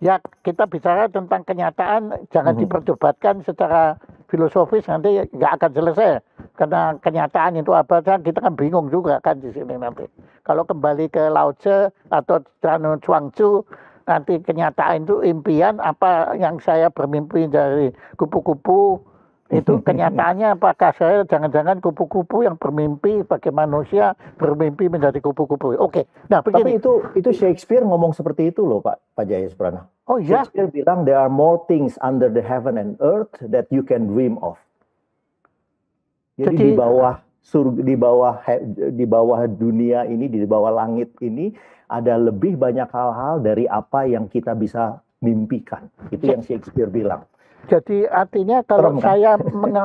Speaker 1: Ya, kita bicara tentang kenyataan, jangan diperdebatkan secara filosofis, nanti nggak akan selesai. Karena kenyataan itu apa, kita kan bingung juga kan di sini nanti. Kalau kembali ke Lao Tse atau Chuangzu, nanti kenyataan itu impian, apa yang saya bermimpi dari kupu-kupu, itu kenyataannya apakah saya jangan-jangan kupu-kupu yang bermimpi bagi manusia bermimpi menjadi kupu-kupu. Oke. Nah, begini.
Speaker 2: Tapi itu Shakespeare ngomong seperti itu loh, Pak Jaya Suprana.
Speaker 1: Oh iya.
Speaker 2: Shakespeare bilang there are more things under the heaven and earth that you can dream of. Jadi di bawah dunia ini, di bawah langit ini ada lebih banyak hal-hal dari apa yang kita bisa mimpikan. Itu yang Shakespeare bilang.
Speaker 1: Jadi artinya kalau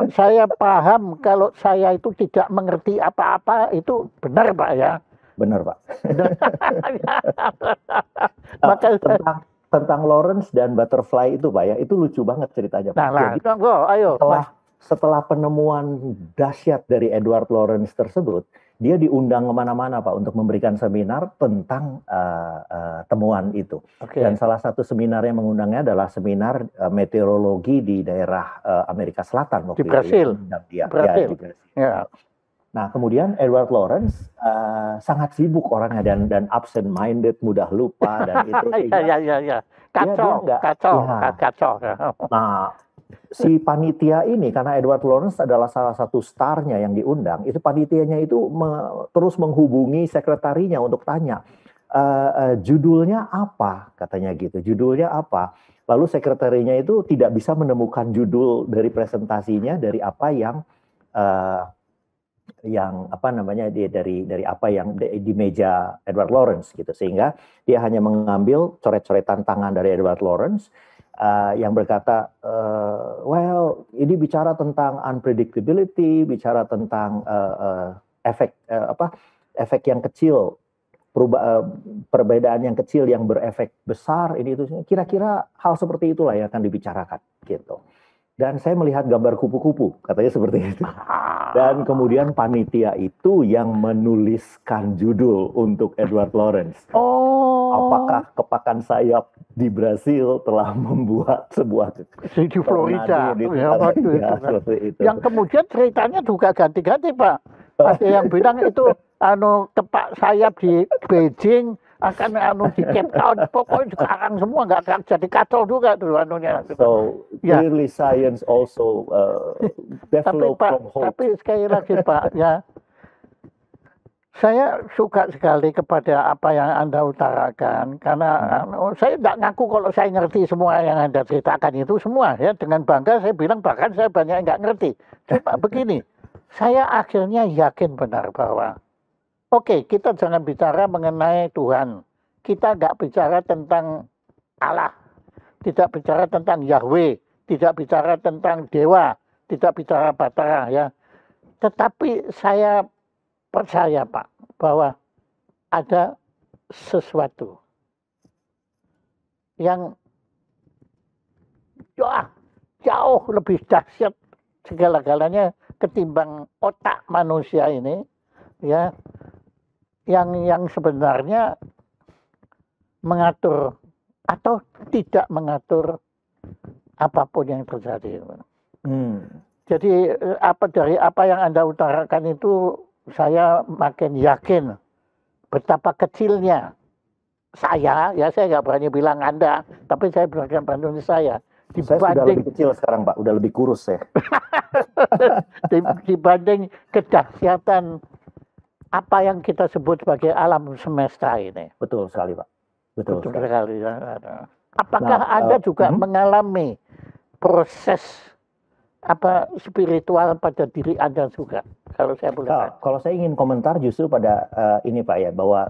Speaker 1: saya paham kalau saya itu tidak mengerti apa-apa, itu benar, Pak, ya?
Speaker 2: Benar, Pak. Tentang Lawrence dan butterfly itu, Pak, ya, itu lucu banget ceritanya, Pak.
Speaker 1: Jadi, ayo.
Speaker 2: Setelah penemuan dahsyat dari Edward Lawrence tersebut, dia diundang kemana-mana, Pak, untuk memberikan seminar tentang temuan itu. Okay. Dan salah satu seminar yang mengundangnya adalah seminar meteorologi di daerah Amerika Selatan.
Speaker 1: Di Brasil.
Speaker 2: Ya, di Brasil. Ya. Nah, kemudian Edward Lorenz sangat sibuk orangnya dan absent minded, mudah lupa dan itu sehingga
Speaker 1: Ya.
Speaker 2: dia
Speaker 1: Kacau,
Speaker 2: nggak
Speaker 1: kacau,
Speaker 2: ya.
Speaker 1: kacau.
Speaker 2: Nah, si panitia ini karena Edward Lorenz adalah salah satu starnya yang diundang, itu panitianya itu terus menghubungi sekretarinya untuk tanya judulnya apa, katanya gitu. Judulnya apa? Lalu sekretarinya itu tidak bisa menemukan judul dari presentasinya dari apa yang apa namanya dari apa yang di meja Edward Lorenz gitu, sehingga dia hanya mengambil coret-coretan tangan dari Edward Lorenz yang berkata well ini bicara tentang unpredictability, bicara tentang efek yang kecil, perbedaan yang kecil yang berefek besar, ini itu kira-kira hal seperti itulah yang akan dibicarakan gitu. Dan saya melihat gambar kupu-kupu, katanya seperti itu. Dan kemudian panitia itu yang menuliskan judul untuk Edward Lorenz. Apakah kepakan sayap di Brasil telah membuat sebuah
Speaker 1: di Florida
Speaker 2: seperti itu.
Speaker 1: Yang kemudian ceritanya juga ganti-ganti, Pak. Ada yang bilang itu kepak sayap di Beijing akan di Cape Town, pokoknya sekarang semua nggak jadi kacau juga tuh anunya.
Speaker 2: So clearly science also develop from hope.
Speaker 1: Tapi sekali lagi Pak, ya saya suka sekali kepada apa yang Anda utarakan karena saya tidak ngaku kalau saya ngerti semua yang Anda ceritakan itu semua ya, dengan bangga saya bilang bahkan saya banyak nggak ngerti. Cuma begini, saya akhirnya yakin benar bahwa oke, kita jangan bicara mengenai Tuhan. Kita nggak bicara tentang Allah. Tidak bicara tentang Yahweh. Tidak bicara tentang Dewa. Tidak bicara Batara ya. Tetapi saya percaya Pak, bahwa ada sesuatu yang jauh lebih dahsyat segala-galanya ketimbang otak manusia ini ya. Yang sebenarnya mengatur atau tidak mengatur apapun yang terjadi. Jadi dari apa yang Anda utarakan itu saya makin yakin betapa kecilnya saya nggak berani bilang Anda, tapi saya berani bantuan saya.
Speaker 2: Saya sudah lebih kecil sekarang Pak, udah lebih kurus ya.
Speaker 1: Dibanding kedahsyatan apa yang kita sebut sebagai alam semesta ini.
Speaker 2: Betul sekali Pak. Betul
Speaker 1: sekali. Apakah Anda juga mengalami proses spiritual pada diri Anda juga? Kalau saya boleh.
Speaker 2: Kalau saya ingin komentar justru pada ini Pak ya, bahwa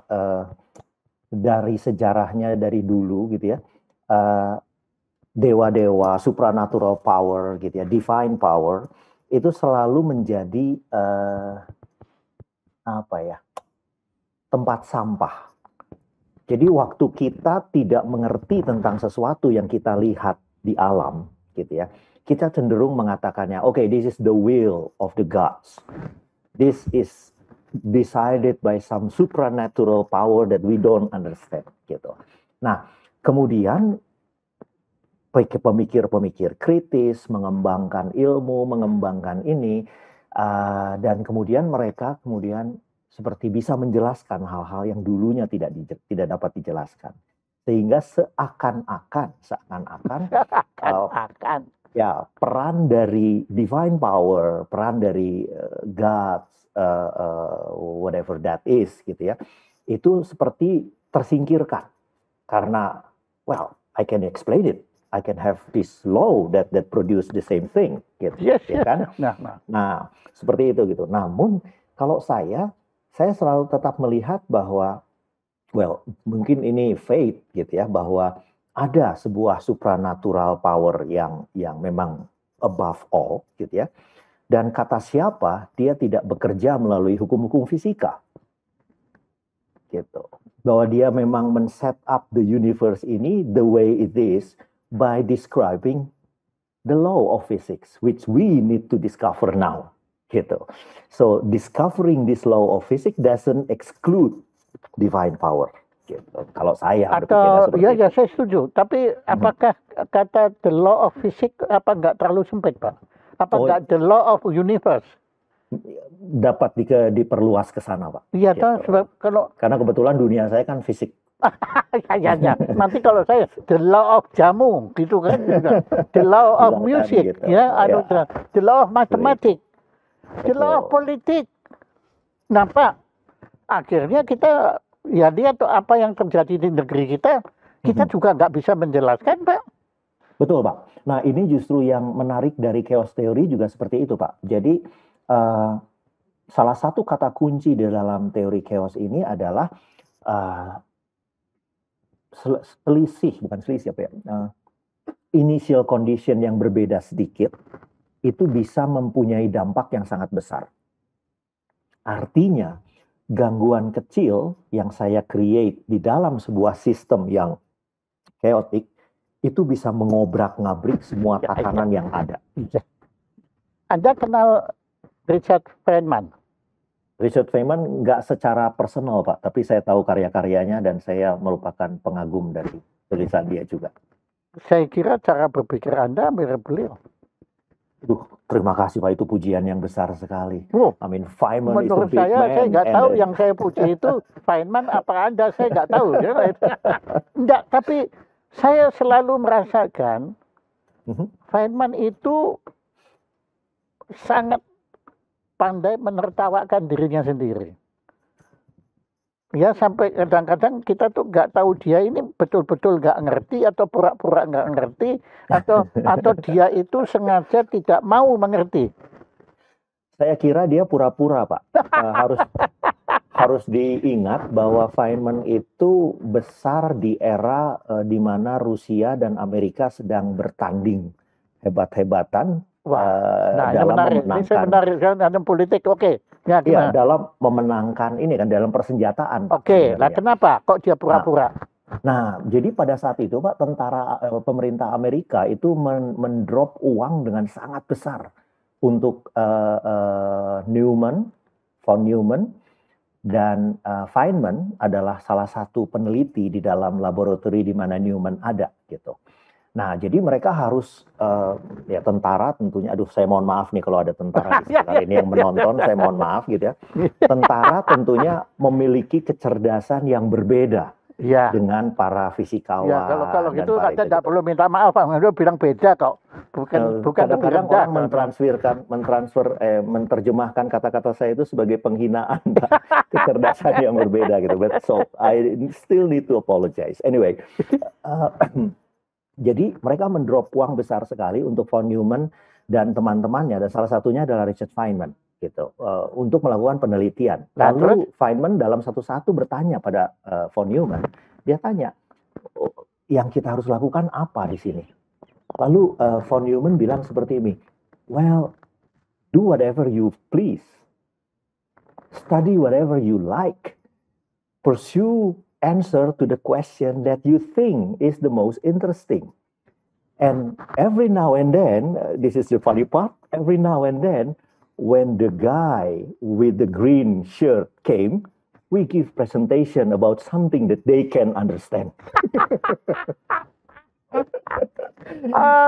Speaker 2: dari sejarahnya dari dulu gitu ya, dewa-dewa, supranatural power gitu ya, divine power itu selalu menjadi tempat sampah. Jadi waktu kita tidak mengerti tentang sesuatu yang kita lihat di alam, gitu ya, kita cenderung mengatakannya, okay, this is the will of the gods. This is decided by some supernatural power that we don't understand, gitu. Nah, kemudian pemikir-pemikir kritis mengembangkan ilmu, mengembangkan ini. Dan kemudian mereka seperti bisa menjelaskan hal-hal yang dulunya tidak dapat dijelaskan, sehingga seakan-akan ya peran dari divine power, peran dari God, whatever that is gitu ya, itu seperti tersingkirkan karena I can explain it. I can have this law that produce the same thing, gitu, ya kan? Nah, seperti itu gitu. Namun kalau saya selalu tetap melihat bahwa, mungkin ini faith gitu ya, bahwa ada sebuah supranatural power yang memang above all, gitu ya. Dan kata siapa dia tidak bekerja melalui hukum-hukum fisika, gitu. Bahwa dia memang men-set up the universe ini the way it is by describing the law of physics, which we need to discover now, gitu. So discovering this law of physics doesn't exclude divine power, gitu. Kalau saya
Speaker 1: atau ya saya setuju. Tapi apakah kata the law of physics nggak terlalu sempit Pak? Apa nggak the law of universe?
Speaker 2: dapat diperluas ke sana, Pak.
Speaker 1: Iya,
Speaker 2: Gitu.
Speaker 1: sebab kalau
Speaker 2: Karena kebetulan dunia saya kan fisik.
Speaker 1: kayaknya nanti kalau saya the law of jamu gitu kan, the law of
Speaker 2: Lautan
Speaker 1: music,
Speaker 2: gitu.
Speaker 1: ya,
Speaker 2: Ya,
Speaker 1: the law of mathematics, the law of
Speaker 2: betul.
Speaker 1: politik. Nah, Pak, akhirnya kita ya lihat tuh apa yang terjadi di negeri kita juga nggak bisa menjelaskan, Pak.
Speaker 2: Betul, Pak. Nah, ini justru yang menarik dari chaos theory juga seperti itu, Pak. Jadi, salah satu kata kunci di dalam teori chaos ini adalah initial condition yang berbeda sedikit, itu bisa mempunyai dampak yang sangat besar. Artinya, gangguan kecil yang saya create di dalam sebuah sistem yang chaotic, itu bisa mengobrak-ngabrik semua tatanan yang ada.
Speaker 1: Anda kenal Richard Feynman?
Speaker 2: Richard Feynman nggak secara personal, Pak, tapi saya tahu karya-karyanya dan saya merupakan pengagum dari tulisan dia juga.
Speaker 1: Saya kira cara berpikir Anda mirip beliau.
Speaker 2: Terima kasih, Pak, itu pujian yang besar sekali. I mean,
Speaker 1: Feynman menurut saya nggak tahu yang saya puji itu Feynman apa Anda, saya nggak tahu. Enggak, tapi saya selalu merasakan Feynman itu sangat pandai menertawakan dirinya sendiri. Ya, sampai kadang-kadang kita tuh nggak tahu dia ini betul-betul nggak ngerti atau pura-pura nggak ngerti atau dia itu sengaja tidak mau mengerti.
Speaker 2: Saya kira dia pura-pura, Pak. Harus diingat bahwa Feynman itu besar di era di mana Rusia dan Amerika sedang bertanding hebat-hebatan dalam
Speaker 1: memenangkan dalam politik. Oke. Ya,
Speaker 2: iya, dalam memenangkan ini kan dalam persenjataan.
Speaker 1: Oke, lah kenapa kok dia pura-pura?
Speaker 2: Nah, jadi pada saat itu, Pak, pemerintah Amerika itu mendrop uang dengan sangat besar untuk von Neumann, dan Feynman adalah salah satu peneliti di dalam laboratorium di mana Neumann ada, gitu. Nah, jadi mereka harus, ya tentara tentunya, aduh saya mohon maaf nih kalau ada tentara di sekitar ini yang menonton, saya mohon maaf gitu ya. Tentara tentunya memiliki kecerdasan yang berbeda dengan para fisikawan.
Speaker 1: Ya, kalau gitu Anda tidak perlu minta maaf, Anda bilang beda kok. Bukan
Speaker 2: kadang-kadang orang menerjemahkan kata-kata saya itu sebagai penghinaan, kecerdasan yang berbeda gitu. But so I still need to apologize. Anyway, jadi mereka mendrop uang besar sekali untuk von Neumann dan teman-temannya, dan salah satunya adalah Richard Feynman gitu, untuk melakukan penelitian. Lalu Feynman dalam satu-satu bertanya pada von Neumann, dia tanya, yang kita harus lakukan apa di sini? Lalu von Neumann bilang seperti ini, well, do whatever you please, study whatever you like, pursue answer to the question that you think is the most interesting. And every now and then, this is the funny part, every now and then, when the guy with the green shirt came, we give presentation about something that they can understand.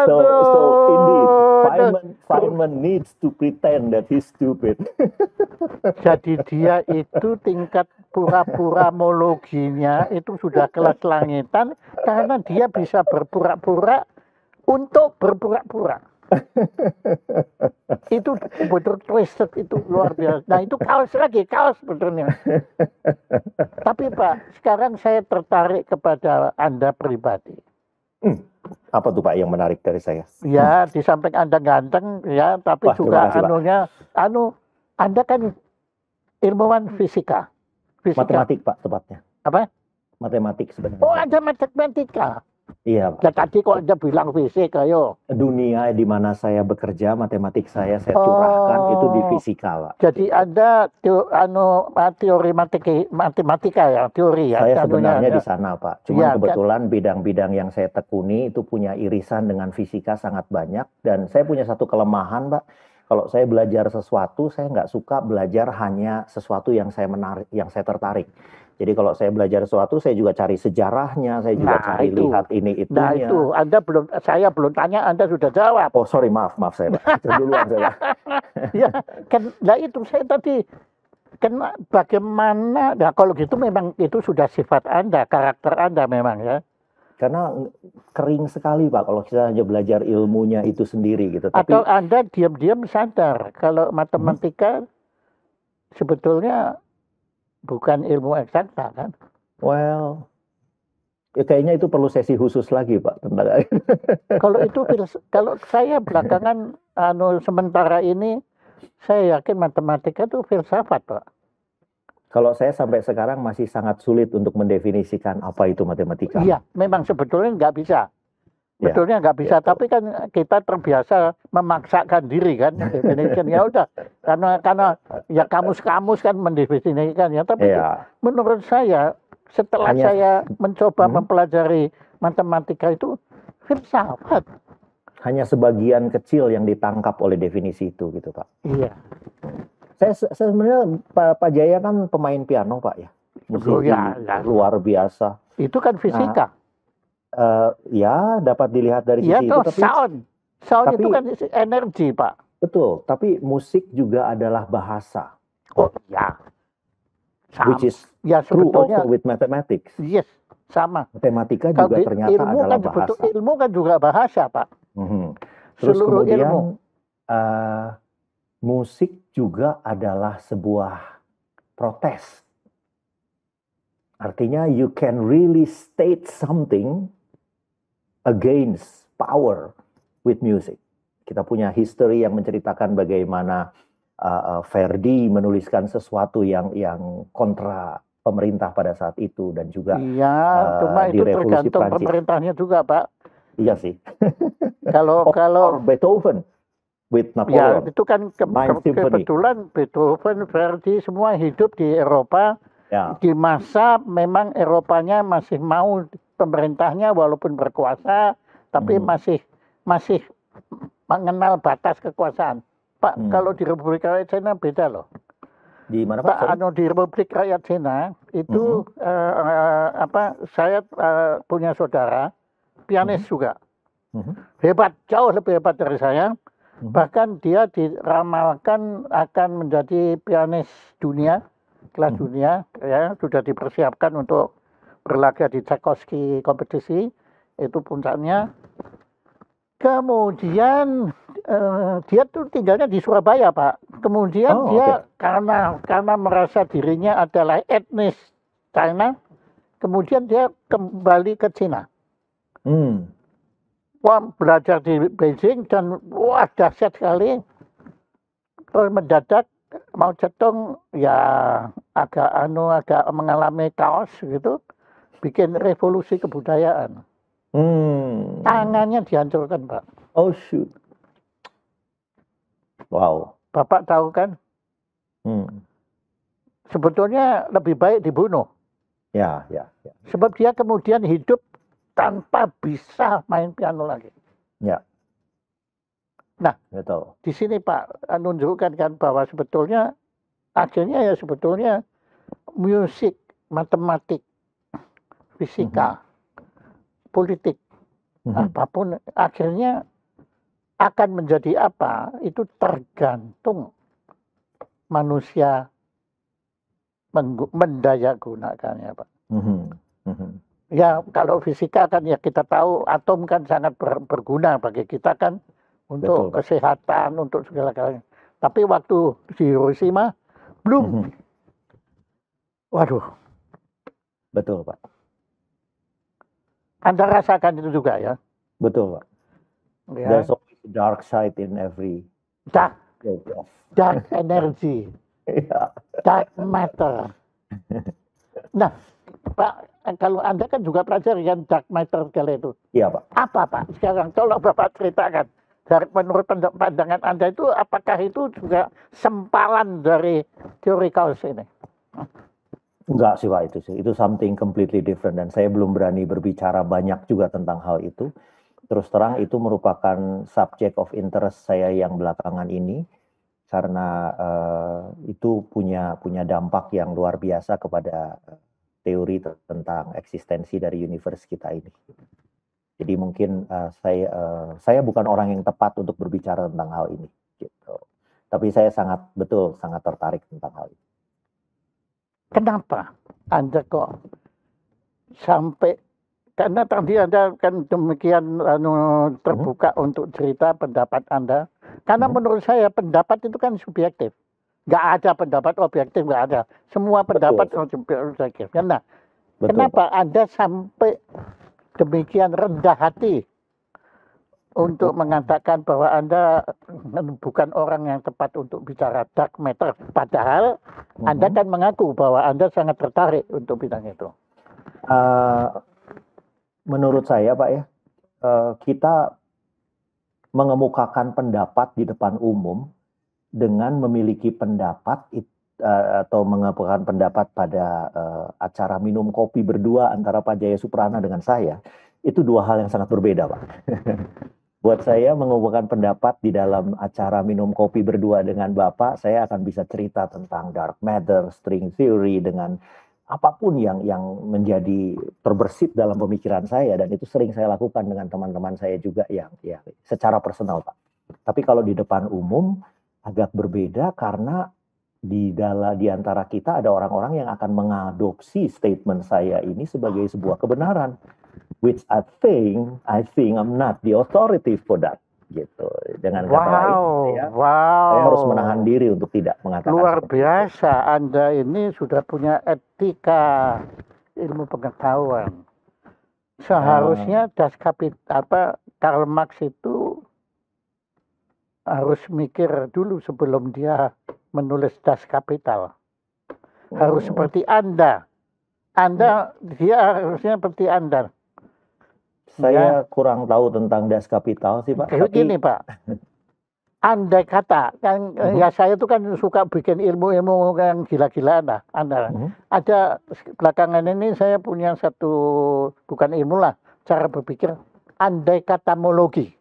Speaker 2: So indeed, Feynman needs to pretend that he's stupid.
Speaker 1: Jadi dia itu tingkat pura-puramologinya itu sudah kelas langitan karena dia bisa berpura-pura untuk berpura-pura. Itu betul twisted, itu luar biasa. Nah, itu kaos sebetulnya. Tapi Pak, sekarang saya tertarik kepada Anda pribadi.
Speaker 2: Apa tuh Pak yang menarik dari saya?
Speaker 1: Ya, di samping Anda ganteng ya, tapi juga Anda kan ilmuwan fisika.
Speaker 2: Matematik Pak tepatnya.
Speaker 1: Apa?
Speaker 2: Matematik sebenarnya.
Speaker 1: Oh, Anda matematika.
Speaker 2: Iya.
Speaker 1: Dan tadi kok Anda bilang fisik, ayo.
Speaker 2: Dunia di mana saya bekerja, matematik saya curahkan itu di fisika, Pak.
Speaker 1: Jadi Anda teori matematika ya, teori ya.
Speaker 2: Saya sebenarnya di sana, Pak. Cuma kebetulan bidang-bidang yang saya tekuni itu punya irisan dengan fisika sangat banyak, dan saya punya satu kelemahan, Pak. Kalau saya belajar sesuatu, saya nggak suka belajar hanya sesuatu yang saya tertarik. Jadi kalau saya belajar sesuatu, saya juga cari sejarahnya, saya juga
Speaker 1: Nah,
Speaker 2: cari
Speaker 1: itu.
Speaker 2: lihat ini
Speaker 1: Nah,
Speaker 2: itunya.
Speaker 1: itu saya belum tanya, Anda sudah jawab.
Speaker 2: Oh sorry, maaf saya Pak. Duluan saya Pak.
Speaker 1: Ya, kan, nah itu saya tadi kan bagaimana? Nah, kalau gitu memang itu sudah sifat Anda, karakter Anda memang ya.
Speaker 2: Karena kering sekali Pak, kalau kita hanya belajar ilmunya itu sendiri gitu.
Speaker 1: Atau
Speaker 2: Tapi
Speaker 1: Anda diam-diam sadar kalau matematika sebetulnya bukan ilmu eksakta kan?
Speaker 2: well, ya kayaknya itu perlu sesi khusus lagi Pak tentang
Speaker 1: Kalau itu kalau saya belakangan sementara ini saya yakin matematika itu filsafat, Pak.
Speaker 2: Kalau saya sampai sekarang masih sangat sulit untuk mendefinisikan apa itu matematika.
Speaker 1: Iya, memang sebetulnya nggak bisa.
Speaker 2: Ya,
Speaker 1: Betulnya nggak bisa,
Speaker 2: ya.
Speaker 1: tapi kan kita terbiasa memaksakan diri kan, definisikan ya udah, karena ya kamus-kamus kan mendefinisikan ya. Tapi
Speaker 2: Ya.
Speaker 1: menurut saya setelah saya mencoba mempelajari matematika itu filsafat.
Speaker 2: Hanya sebagian kecil yang ditangkap oleh definisi itu gitu Pak.
Speaker 1: Iya.
Speaker 2: Saya sebenarnya Pak Jaya kan pemain piano Pak ya. Musisi
Speaker 1: Ya.
Speaker 2: luar biasa.
Speaker 1: Itu kan fisika.
Speaker 2: Ya dapat dilihat dari
Speaker 1: Iya
Speaker 2: sisi
Speaker 1: toh,
Speaker 2: itu. Tapi
Speaker 1: sound itu kan energi Pak.
Speaker 2: Betul, tapi musik juga adalah bahasa.
Speaker 1: Oh ya. Sama.
Speaker 2: Which is
Speaker 1: ya,
Speaker 2: true
Speaker 1: sebetulnya,
Speaker 2: also with mathematics.
Speaker 1: Yes, sama.
Speaker 2: Matematika juga ternyata adalah bahasa.
Speaker 1: Ilmu kan juga bahasa Pak.
Speaker 2: Terus
Speaker 1: Seluruh
Speaker 2: kemudian
Speaker 1: ilmu.
Speaker 2: Musik juga adalah sebuah protes. Artinya you can really state something against power with music. Kita punya history yang menceritakan bagaimana Verdi menuliskan sesuatu yang kontra pemerintah pada saat itu dan juga
Speaker 1: cuma
Speaker 2: di
Speaker 1: itu
Speaker 2: Revolusi
Speaker 1: tergantung
Speaker 2: Prancis.
Speaker 1: Pemerintahnya juga Pak.
Speaker 2: Iya sih.
Speaker 1: Kalau
Speaker 2: Beethoven with Napoleon.
Speaker 1: Ya itu kan kebetulan Beethoven, Verdi semua hidup di Eropa. Ya. Di masa memang Eropanya masih mau pemerintahnya walaupun berkuasa, tapi masih mengenal batas kekuasaan. Pak, kalau di Republik Rakyat Cina beda loh.
Speaker 2: Di mana Pak?
Speaker 1: Di Republik Rakyat Cina itu saya punya saudara pianis juga. Hebat, jauh lebih hebat dari saya. Bahkan dia diramalkan akan menjadi pianis dunia, kelas dunia, ya sudah dipersiapkan untuk berlaga di Tchaikovsky kompetisi, itu puncaknya. Kemudian dia tuh tinggalnya di Surabaya Pak. Kemudian dia karena merasa dirinya adalah etnis China, kemudian dia kembali ke Cina. Wah, belajar di Beijing dan wah dahsyat sekali. Terus mendadak Mao Zedong ya agak mengalami kaos gitu, bikin revolusi kebudayaan. Tangannya dihancurkan Pak.
Speaker 2: Oh shoot. Wow.
Speaker 1: Bapak tahu kan? Sebetulnya lebih baik dibunuh.
Speaker 2: Ya.
Speaker 1: Sebab dia kemudian hidup tanpa bisa main piano lagi.
Speaker 2: Ya.
Speaker 1: Nah,
Speaker 2: betul.
Speaker 1: Di sini Pak menunjukkan kan bahwa sebetulnya akhirnya ya sebetulnya musik, matematik, fisika, politik, apapun akhirnya akan menjadi apa? Itu tergantung manusia mendayagunakannya Pak. Ya kalau fisika kan ya kita tahu atom kan sangat berguna bagi kita kan untuk kesehatan, untuk segala-galanya. Tapi waktu di Hiroshima belum. Waduh.
Speaker 2: Betul Pak.
Speaker 1: Anda rasakan itu juga ya?
Speaker 2: Betul Pak. Ya. There's always a dark side in every
Speaker 1: dark energy, dark matter. Nah, Pak, kalau Anda kan juga pelajari kan dark matter kali itu.
Speaker 2: Iya Pak.
Speaker 1: Apa Pak? Sekarang tolong Bapak ceritakan. Menurut pandangan Anda itu, apakah itu juga sempalan dari teori kaos ini?
Speaker 2: Enggak sih Pak, itu something completely different dan saya belum berani berbicara banyak juga tentang hal itu. Terus terang itu merupakan subject of interest saya yang belakangan ini. karena itu punya dampak yang luar biasa kepada teori tentang eksistensi dari universe kita ini. Jadi mungkin saya bukan orang yang tepat untuk berbicara tentang hal ini, gitu. Tapi saya sangat tertarik tentang hal ini.
Speaker 1: Kenapa Anda kok sampai, karena tadi Anda kan demikian terbuka untuk cerita pendapat Anda. Karena menurut saya pendapat itu kan subjektif. Nggak ada pendapat objektif, nggak ada. Semua pendapat subjektif. Nah, kenapa Anda sampai demikian rendah hati untuk mengatakan bahwa Anda bukan orang yang tepat untuk bicara dark matter, padahal Anda kan mengaku bahwa Anda sangat tertarik untuk bidang itu.
Speaker 2: Menurut saya, Pak ya, kita mengemukakan pendapat di depan umum dengan memiliki pendapat atau mengemukakan pendapat pada acara minum kopi berdua antara Pak Jaya Suprana dengan saya, itu dua hal yang sangat berbeda, Pak. Buat saya mengemukakan pendapat di dalam acara minum kopi berdua dengan Bapak, saya akan bisa cerita tentang dark matter, string theory, dengan apapun yang menjadi terbersit dalam pemikiran saya, dan itu sering saya lakukan dengan teman-teman saya juga yang secara personal, Pak. Tapi kalau di depan umum agak berbeda karena di antara kita ada orang-orang yang akan mengadopsi statement saya ini sebagai sebuah kebenaran, which I think I'm not the authority for that, gitu. Dengan kata lain, saya harus menahan diri untuk tidak mengatakan.
Speaker 1: Luar biasa, Anda ini sudah punya etika ilmu pengetahuan. Seharusnya Karl Marx itu harus mikir dulu sebelum dia menulis Das Kapital. Harus seperti Anda. Dia harusnya seperti Anda.
Speaker 2: Saya kurang tahu tentang Das Kapital sih, Pak.
Speaker 1: Begini, Pak. Andai kata, kan ya saya itu kan suka bikin ilmu-ilmu yang gila-gilaan lah. Ada belakangan ini saya punya satu, bukan ilmu lah, cara berpikir, andai katamologi.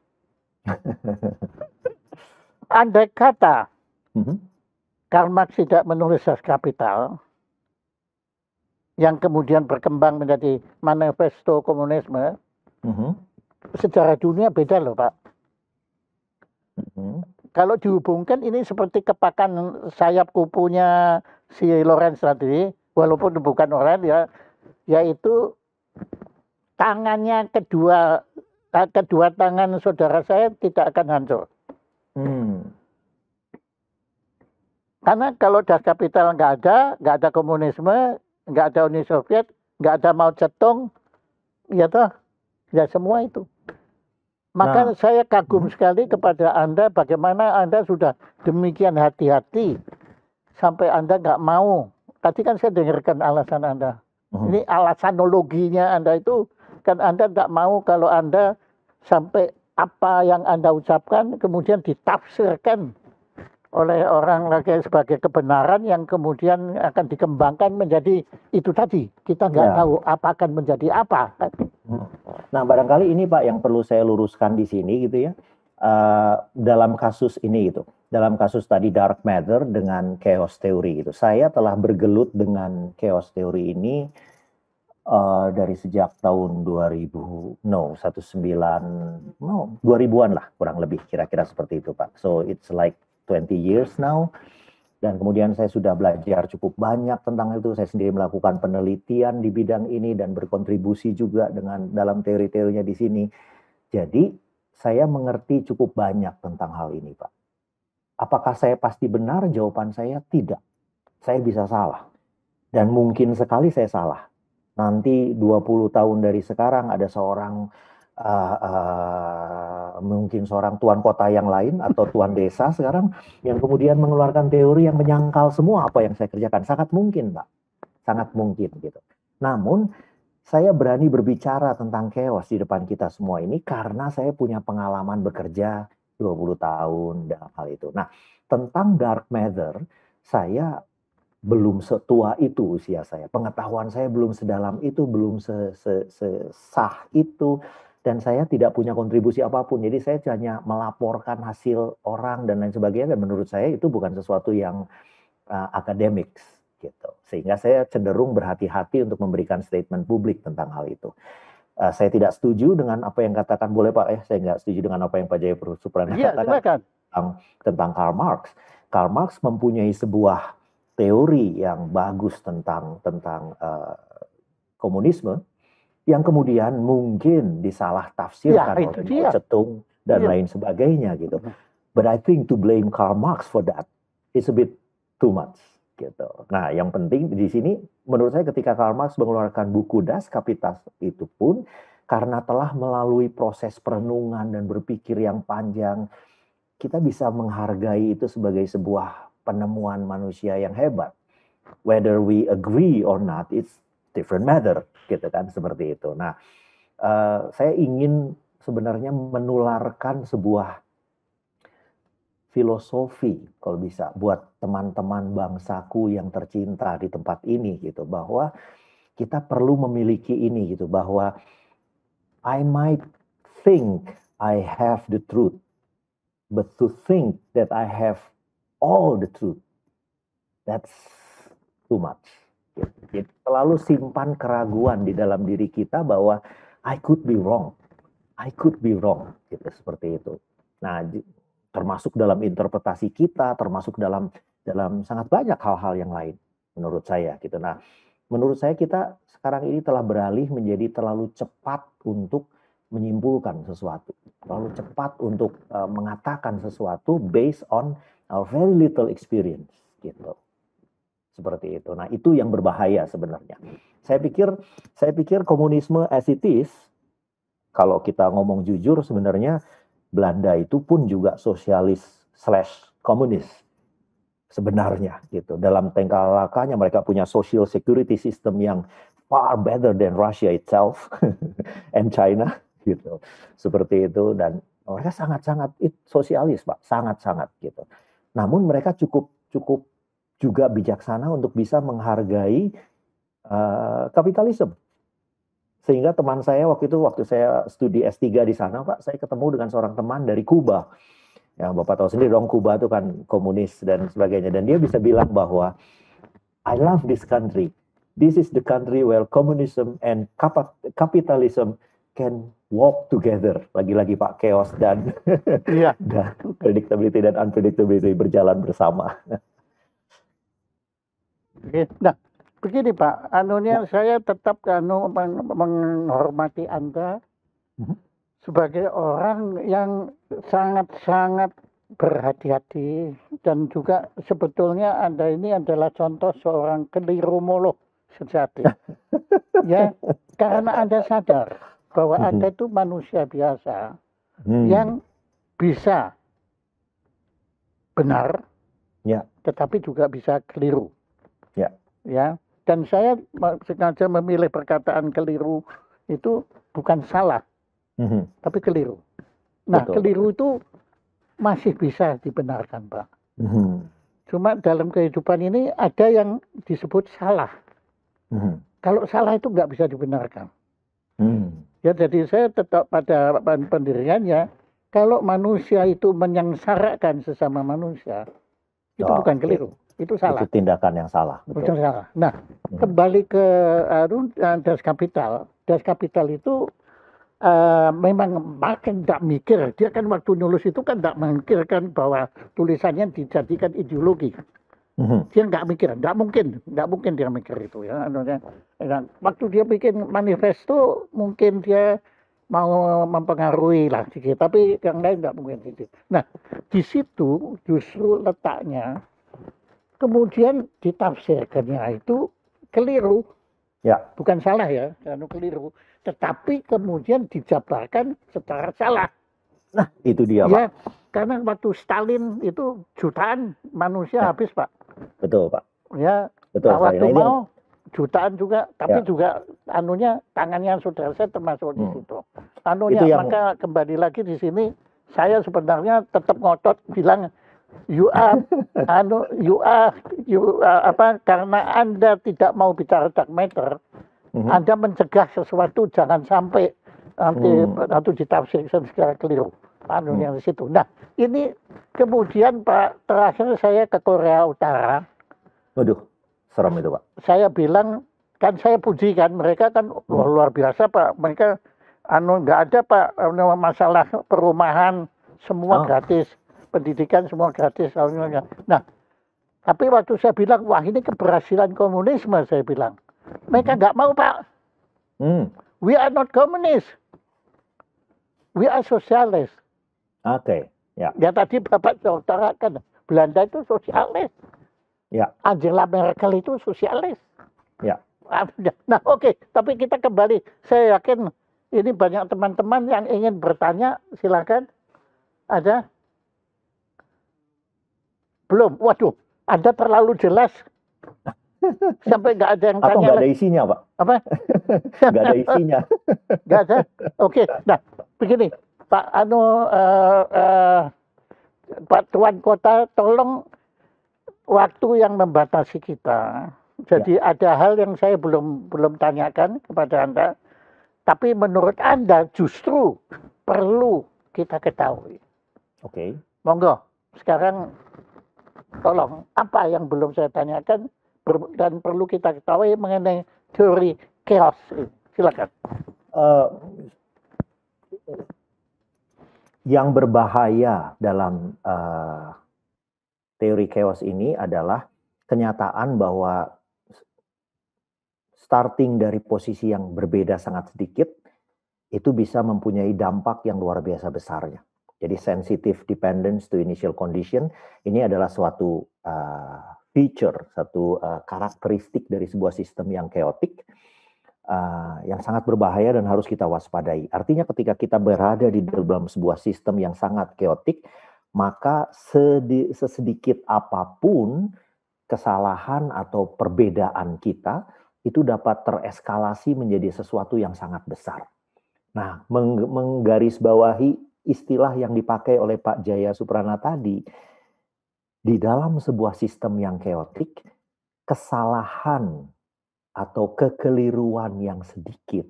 Speaker 1: Andai kata Karl Marx tidak menulis Das Kapital, yang kemudian berkembang menjadi manifesto komunisme, sejarah dunia beda loh, Pak. Kalau dihubungkan ini seperti kepakan sayap kupunya si Lorenz tadi, walaupun bukan orang ya, yaitu tangannya kedua tangan saudara saya tidak akan hancur. Karena kalau Das Kapital nggak ada komunisme, nggak ada Uni Soviet, nggak ada Mao Zedong, ya semua itu. Maka saya kagum sekali kepada Anda, bagaimana Anda sudah demikian hati-hati sampai Anda nggak mau. Tadi kan saya dengarkan alasan Anda. Ini alasanologinya Anda itu, kan Anda nggak mau kalau Anda sampai apa yang Anda ucapkan kemudian ditafsirkan oleh orang lagi sebagai kebenaran yang kemudian akan dikembangkan menjadi itu tadi. Kita nggak tahu apa akan menjadi apa.
Speaker 2: Nah, barangkali ini Pak yang perlu saya luruskan di sini gitu ya. Dalam kasus ini gitu, dalam kasus tadi dark matter dengan chaos theory gitu, saya telah bergelut dengan chaos theory ini dari sejak tahun 2000-an lah kurang lebih, kira-kira seperti itu Pak. So it's like 20 years now. Dan kemudian saya sudah belajar cukup banyak tentang itu. Saya sendiri melakukan penelitian di bidang ini dan berkontribusi juga dalam teori-teorinya di sini. Jadi saya mengerti cukup banyak tentang hal ini, Pak. Apakah saya pasti benar? Jawaban saya tidak. Saya bisa salah. Dan mungkin sekali saya salah. Nanti 20 tahun dari sekarang ada mungkin seorang tuan kota yang lain atau tuan desa sekarang yang kemudian mengeluarkan teori yang menyangkal semua apa yang saya kerjakan. Sangat mungkin, Pak. Sangat mungkin gitu. Namun saya berani berbicara tentang chaos di depan kita semua ini karena saya punya pengalaman bekerja 20 tahun dalam hal itu. Nah, tentang dark matter, saya belum setua itu usia saya. Pengetahuan saya belum sedalam itu, belum sesah itu. dan saya tidak punya kontribusi apapun. Jadi saya hanya melaporkan hasil orang dan lain sebagainya, dan menurut saya itu bukan sesuatu yang akademik gitu. Sehingga saya cenderung berhati-hati untuk memberikan statement publik tentang hal itu. Saya tidak setuju dengan apa yang katakan, boleh Pak ya, saya nggak setuju dengan apa yang Pak Jaya Suprana katakan tentang Karl Marx. Karl Marx mempunyai sebuah teori yang bagus tentang komunisme yang kemudian mungkin disalah tafsirkan oleh Mao Zedong dan lain sebagainya gitu. But I think to blame Karl Marx for that is a bit too much gitu. Nah, yang penting di sini menurut saya ketika Karl Marx mengeluarkan buku Das Kapital itu pun karena telah melalui proses perenungan dan berpikir yang panjang, kita bisa menghargai itu sebagai sebuah penemuan manusia yang hebat. Whether we agree or not, it's different matter, gitu kan, seperti itu. Nah, saya ingin sebenarnya menularkan sebuah filosofi kalau bisa buat teman-teman bangsaku yang tercinta di tempat ini gitu, bahwa kita perlu memiliki ini gitu, bahwa I might think I have the truth, but to think that I have all the truth, that's too much. Jadi selalu simpan keraguan di dalam diri kita bahwa I could be wrong, gitu, seperti itu. Nah, termasuk dalam interpretasi kita, termasuk dalam sangat banyak hal-hal yang lain menurut saya gitu. Nah, menurut saya kita sekarang ini telah beralih menjadi terlalu cepat untuk menyimpulkan sesuatu, terlalu cepat untuk mengatakan sesuatu based on our very little experience gitu. Seperti itu. Nah, itu yang berbahaya sebenarnya. Saya pikir komunisme as it is, kalau kita ngomong jujur sebenarnya Belanda itu pun juga sosialis / komunis sebenarnya gitu. Dalam tingkah lakunya mereka punya social security system yang far better than Russia itself and China gitu. Seperti itu, dan mereka sangat-sangat sosialis, Pak, sangat-sangat gitu. Namun mereka cukup juga bijaksana untuk bisa menghargai kapitalisme. Sehingga teman saya waktu saya studi S3 di sana, Pak, saya ketemu dengan seorang teman dari Kuba. Ya, Bapak tahu sendiri dong, Kuba itu kan komunis dan sebagainya. Dan dia bisa bilang bahwa I love this country. This is the country where communism and capitalism can walk together. Lagi-lagi Pak, chaos dan, dan predictability dan unpredictability berjalan bersama.
Speaker 1: Nah, begini Pak, saya tetap menghormati Anda sebagai orang yang sangat-sangat berhati-hati, dan juga sebetulnya Anda ini adalah contoh seorang kelirumolog sejati. Ya, karena Anda sadar bahwa Anda itu manusia biasa yang bisa benar, tetapi juga bisa keliru. Ya, dan saya sengaja memilih perkataan keliru itu bukan salah, tapi keliru. Nah, keliru itu masih bisa dibenarkan, Pak. Cuma dalam kehidupan ini ada yang disebut salah. Kalau salah itu nggak bisa dibenarkan. Ya, jadi saya tetap pada pendiriannya, kalau manusia itu menyengsarakan sesama manusia, itu bukan keliru. Itu salah.
Speaker 2: Itu tindakan yang salah.
Speaker 1: Betul. Salah. Nah, kembali ke Das Kapital. Das Kapital itu memang makin tidak mikir. Dia kan waktu nulis itu kan tidak memikirkan bahwa tulisannya dijadikan ideologi. Dia nggak mikir, nggak mungkin dia mikir itu ya. Waktu dia bikin manifesto mungkin dia mau mempengaruhi lah sedikit, tapi yang lain nggak mungkin gitu. Nah, di situ justru letaknya. Kemudian ditafsirkannya itu keliru, bukan salah ya, karena keliru, tetapi kemudian dijabarkan secara salah.
Speaker 2: Nah, itu dia,
Speaker 1: ya,
Speaker 2: Pak.
Speaker 1: Karena waktu Stalin itu jutaan manusia habis, Pak.
Speaker 2: Betul, Pak.
Speaker 1: Ya,
Speaker 2: betul.
Speaker 1: Waktu mau jutaan juga, tapi juga tangannya saudara saya termasuk di situ. Maka kembali lagi di sini, saya sebenarnya tetap ngotot bilang. Karena Anda tidak mau bicara dark matter, Anda mencegah sesuatu jangan sampai nanti atau ditafsirkan secara keliru yang di situ. Nah, ini kemudian Pak, terakhir saya ke Korea Utara.
Speaker 2: Waduh, serem itu Pak.
Speaker 1: Saya bilang, kan saya puji kan, mereka kan luar biasa Pak. Mereka nggak ada Pak masalah perumahan, semua gratis, pendidikan semua gratis. Nah, tapi waktu saya bilang, wah ini keberhasilan komunisme, saya bilang. Mereka nggak mau Pak. We are not communist. We are sosialis.
Speaker 2: Oke, ya.
Speaker 1: Ya tadi Bapak utarakan, Belanda itu sosialis.
Speaker 2: Ya.
Speaker 1: Angela Merkel itu sosialis.
Speaker 2: Ya.
Speaker 1: Nah, oke, tapi kita kembali. Saya yakin ini banyak teman-teman yang ingin bertanya, silakan. Ada? Belum? Waduh, Anda terlalu jelas. Sampai nggak ada yang tanya.
Speaker 2: Atau nggak ada isinya, Pak?
Speaker 1: Apa?
Speaker 2: Nggak ada isinya.
Speaker 1: Nggak ada? Oke, nah begini. Pak Pak Tuan Kota, tolong waktu yang membatasi kita. Jadi ada hal yang saya belum tanyakan kepada Anda, tapi menurut Anda justru perlu kita ketahui.
Speaker 2: Oke.
Speaker 1: Monggo, sekarang tolong apa yang belum saya tanyakan dan perlu kita ketahui mengenai teori chaos ini. Silakan.
Speaker 2: Yang berbahaya dalam teori chaos ini adalah kenyataan bahwa starting dari posisi yang berbeda sangat sedikit, itu bisa mempunyai dampak yang luar biasa besarnya. Jadi sensitive dependence to initial condition, ini adalah suatu feature, satu karakteristik dari sebuah sistem yang chaotic, yang sangat berbahaya dan harus kita waspadai. Artinya ketika kita berada di dalam sebuah sistem yang sangat chaotic, maka sesedikit apapun kesalahan atau perbedaan kita, itu dapat tereskalasi menjadi sesuatu yang sangat besar. Nah, menggarisbawahi istilah yang dipakai oleh Pak Jaya Suprana tadi, di dalam sebuah sistem yang chaotic, kesalahan atau kekeliruan yang sedikit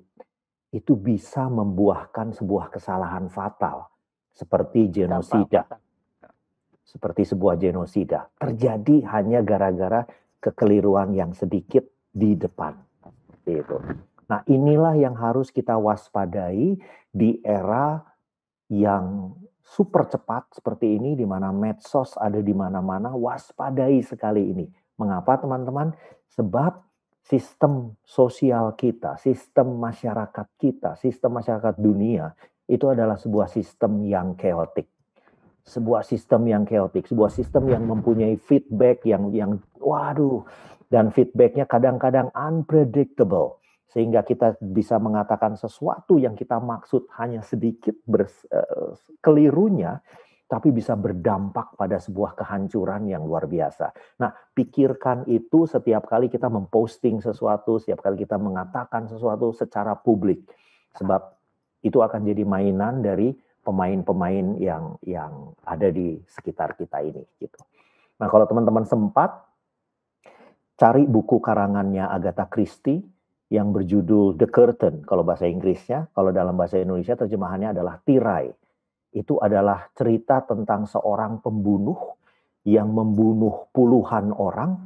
Speaker 2: itu bisa membuahkan sebuah kesalahan fatal seperti genosida. Seperti sebuah genosida terjadi hanya gara-gara kekeliruan yang sedikit di depan. Gitu. Nah, inilah yang harus kita waspadai di era yang super cepat seperti ini, di mana medsos ada di mana-mana. Waspadai sekali ini. Mengapa teman-teman? Sebab sistem sosial kita, sistem masyarakat kita, sistem masyarakat dunia itu adalah sebuah sistem yang chaotic. Sebuah sistem yang chaotic, sebuah sistem yang mempunyai feedback yang waduh, dan feedbacknya kadang-kadang unpredictable, sehingga kita bisa mengatakan sesuatu yang kita maksud hanya sedikit kelirunya, tapi bisa berdampak pada sebuah kehancuran yang luar biasa. Nah, pikirkan itu setiap kali kita memposting sesuatu, setiap kali kita mengatakan sesuatu secara publik, sebab itu akan jadi mainan dari pemain-pemain yang ada di sekitar kita ini gitu. Nah, kalau teman-teman sempat cari buku karangannya Agatha Christie yang berjudul The Curtain kalau bahasa Inggrisnya, kalau dalam bahasa Indonesia terjemahannya adalah Tirai. Itu adalah cerita tentang seorang pembunuh yang membunuh puluhan orang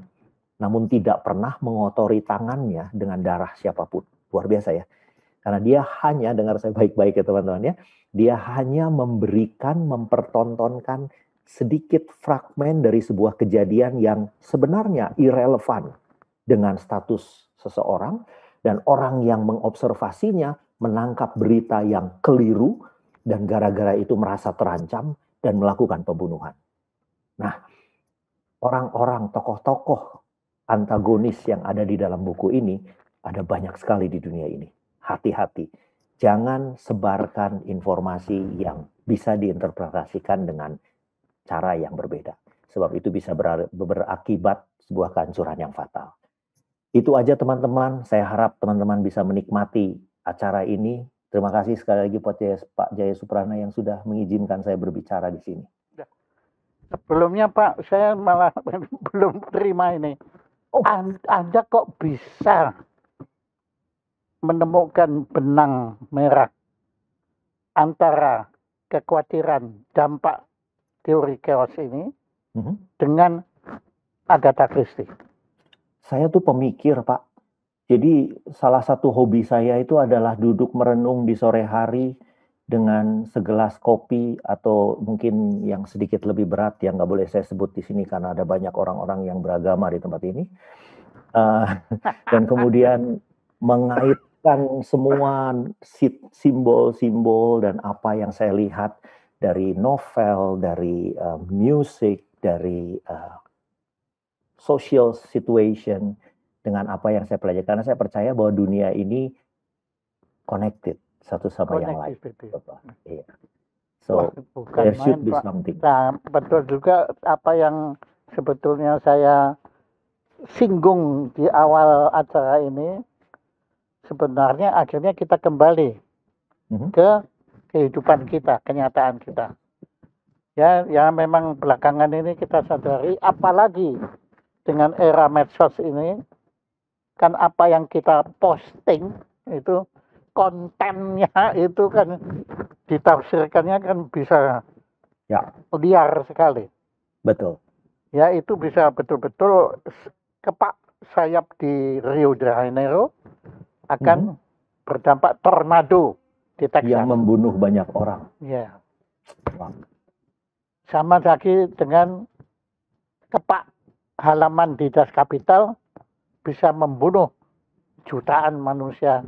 Speaker 2: namun tidak pernah mengotori tangannya dengan darah siapapun. Luar biasa ya. Karena dia hanya, dengar saya baik-baik ya teman-teman ya, dia hanya mempertontonkan sedikit fragmen dari sebuah kejadian yang sebenarnya irrelevan dengan status seseorang, dan orang yang mengobservasinya menangkap berita yang keliru, dan gara-gara itu merasa terancam dan melakukan pembunuhan. Nah, orang-orang, tokoh-tokoh antagonis yang ada di dalam buku ini ada banyak sekali di dunia ini. Hati-hati. Jangan sebarkan informasi yang bisa diinterpretasikan dengan cara yang berbeda. Sebab itu bisa berakibat sebuah kehancuran yang fatal. Itu aja teman-teman. Saya harap teman-teman bisa menikmati acara ini. Terima kasih sekali lagi Pak Jaya Suprana yang sudah mengizinkan saya berbicara di sini.
Speaker 1: Sebelumnya Pak, saya malah belum terima ini. Anda kok bisa menemukan benang merah antara kekhawatiran dampak teori chaos ini
Speaker 2: Mhm.
Speaker 1: dengan Agatha Christie?
Speaker 2: Saya tuh pemikir, Pak. Jadi salah satu hobi saya itu adalah duduk merenung di sore hari dengan segelas kopi atau mungkin yang sedikit lebih berat yang nggak boleh saya sebut di sini karena ada banyak orang-orang yang beragama di tempat ini. Eh, dan kemudian mengaitkan semua simbol-simbol dan apa yang saya lihat dari novel, dari musik, dari social situation dengan apa yang saya pelajari. Karena saya percaya bahwa dunia ini connected satu sama yang lain.
Speaker 1: Connectivity.
Speaker 2: Bapak. Iya.
Speaker 1: Wah,
Speaker 2: So
Speaker 1: bukan
Speaker 2: there
Speaker 1: main,
Speaker 2: should be
Speaker 1: Pak.
Speaker 2: something.
Speaker 1: Nah, betul juga apa yang sebetulnya saya singgung di awal acara ini. Sebenarnya akhirnya kita kembali
Speaker 2: Mhm.
Speaker 1: ke kehidupan kita, kenyataan kita. Ya, ya memang belakangan ini kita sadari, apalagi dengan era medsos ini, kan apa yang kita posting itu kontennya itu kan ditafsirkannya kan bisa
Speaker 2: Ya,
Speaker 1: liar sekali.
Speaker 2: betul.
Speaker 1: Ya itu bisa betul-betul kepak sayap di Rio de Janeiro akan berdampak tornado di
Speaker 2: Yang
Speaker 1: Texas.
Speaker 2: membunuh banyak orang.
Speaker 1: Ya,
Speaker 2: Wah,
Speaker 1: sama lagi dengan kepak halaman di Das Kapital bisa membunuh jutaan manusia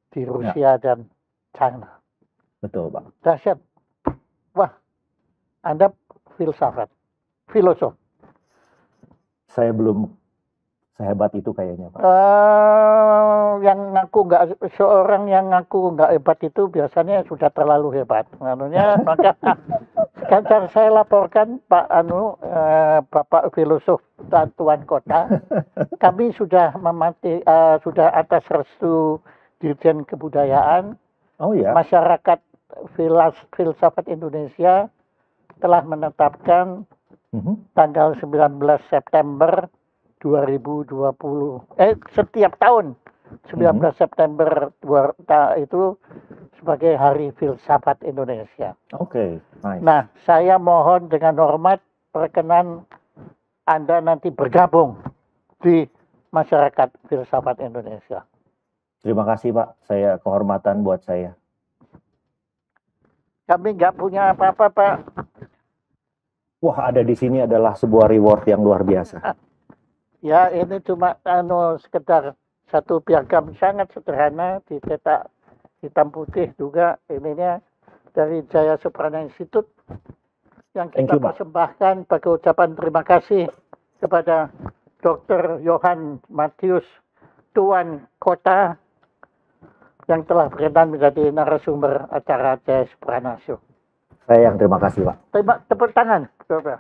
Speaker 1: di Rusia dan China.
Speaker 2: betul, Pak.
Speaker 1: Dahsyat. Wah, Anda filosof.
Speaker 2: Saya belum sehebat itu kayaknya, Pak.
Speaker 1: Seorang yang ngaku nggak hebat itu biasanya sudah terlalu hebat. Maka sekarang saya laporkan Bapak filosof dan Tuan Kota, kami sudah sudah atas restu Dirjen Kebudayaan,
Speaker 2: Oh ya,
Speaker 1: masyarakat filsafat Indonesia telah menetapkan tanggal 19 September 2020. Setiap tahun 19 September itu sebagai Hari Filsafat Indonesia.
Speaker 2: oke, nice.
Speaker 1: Nah, saya mohon dengan hormat perkenan Anda nanti bergabung di masyarakat filsafat Indonesia.
Speaker 2: Terima kasih, Pak. Saya kehormatan buat saya.
Speaker 1: Kami nggak punya apa-apa, Pak.
Speaker 2: Wah, ada di sini adalah sebuah reward yang luar biasa.
Speaker 1: Ya, ini cuma sekedar satu piagam sangat sederhana dicetak hitam putih juga ininya dari Jaya Soprana Institute yang
Speaker 2: Thank
Speaker 1: kita
Speaker 2: you, Pak.
Speaker 1: persembahkan sebagai ucapan terima kasih kepada Dr. Johan Matius Tuan Kota yang telah berkenan menjadi narasumber acara Jaya Soprana Show.
Speaker 2: Saya yang terima kasih, Pak.
Speaker 1: Tepuk tangan, coba.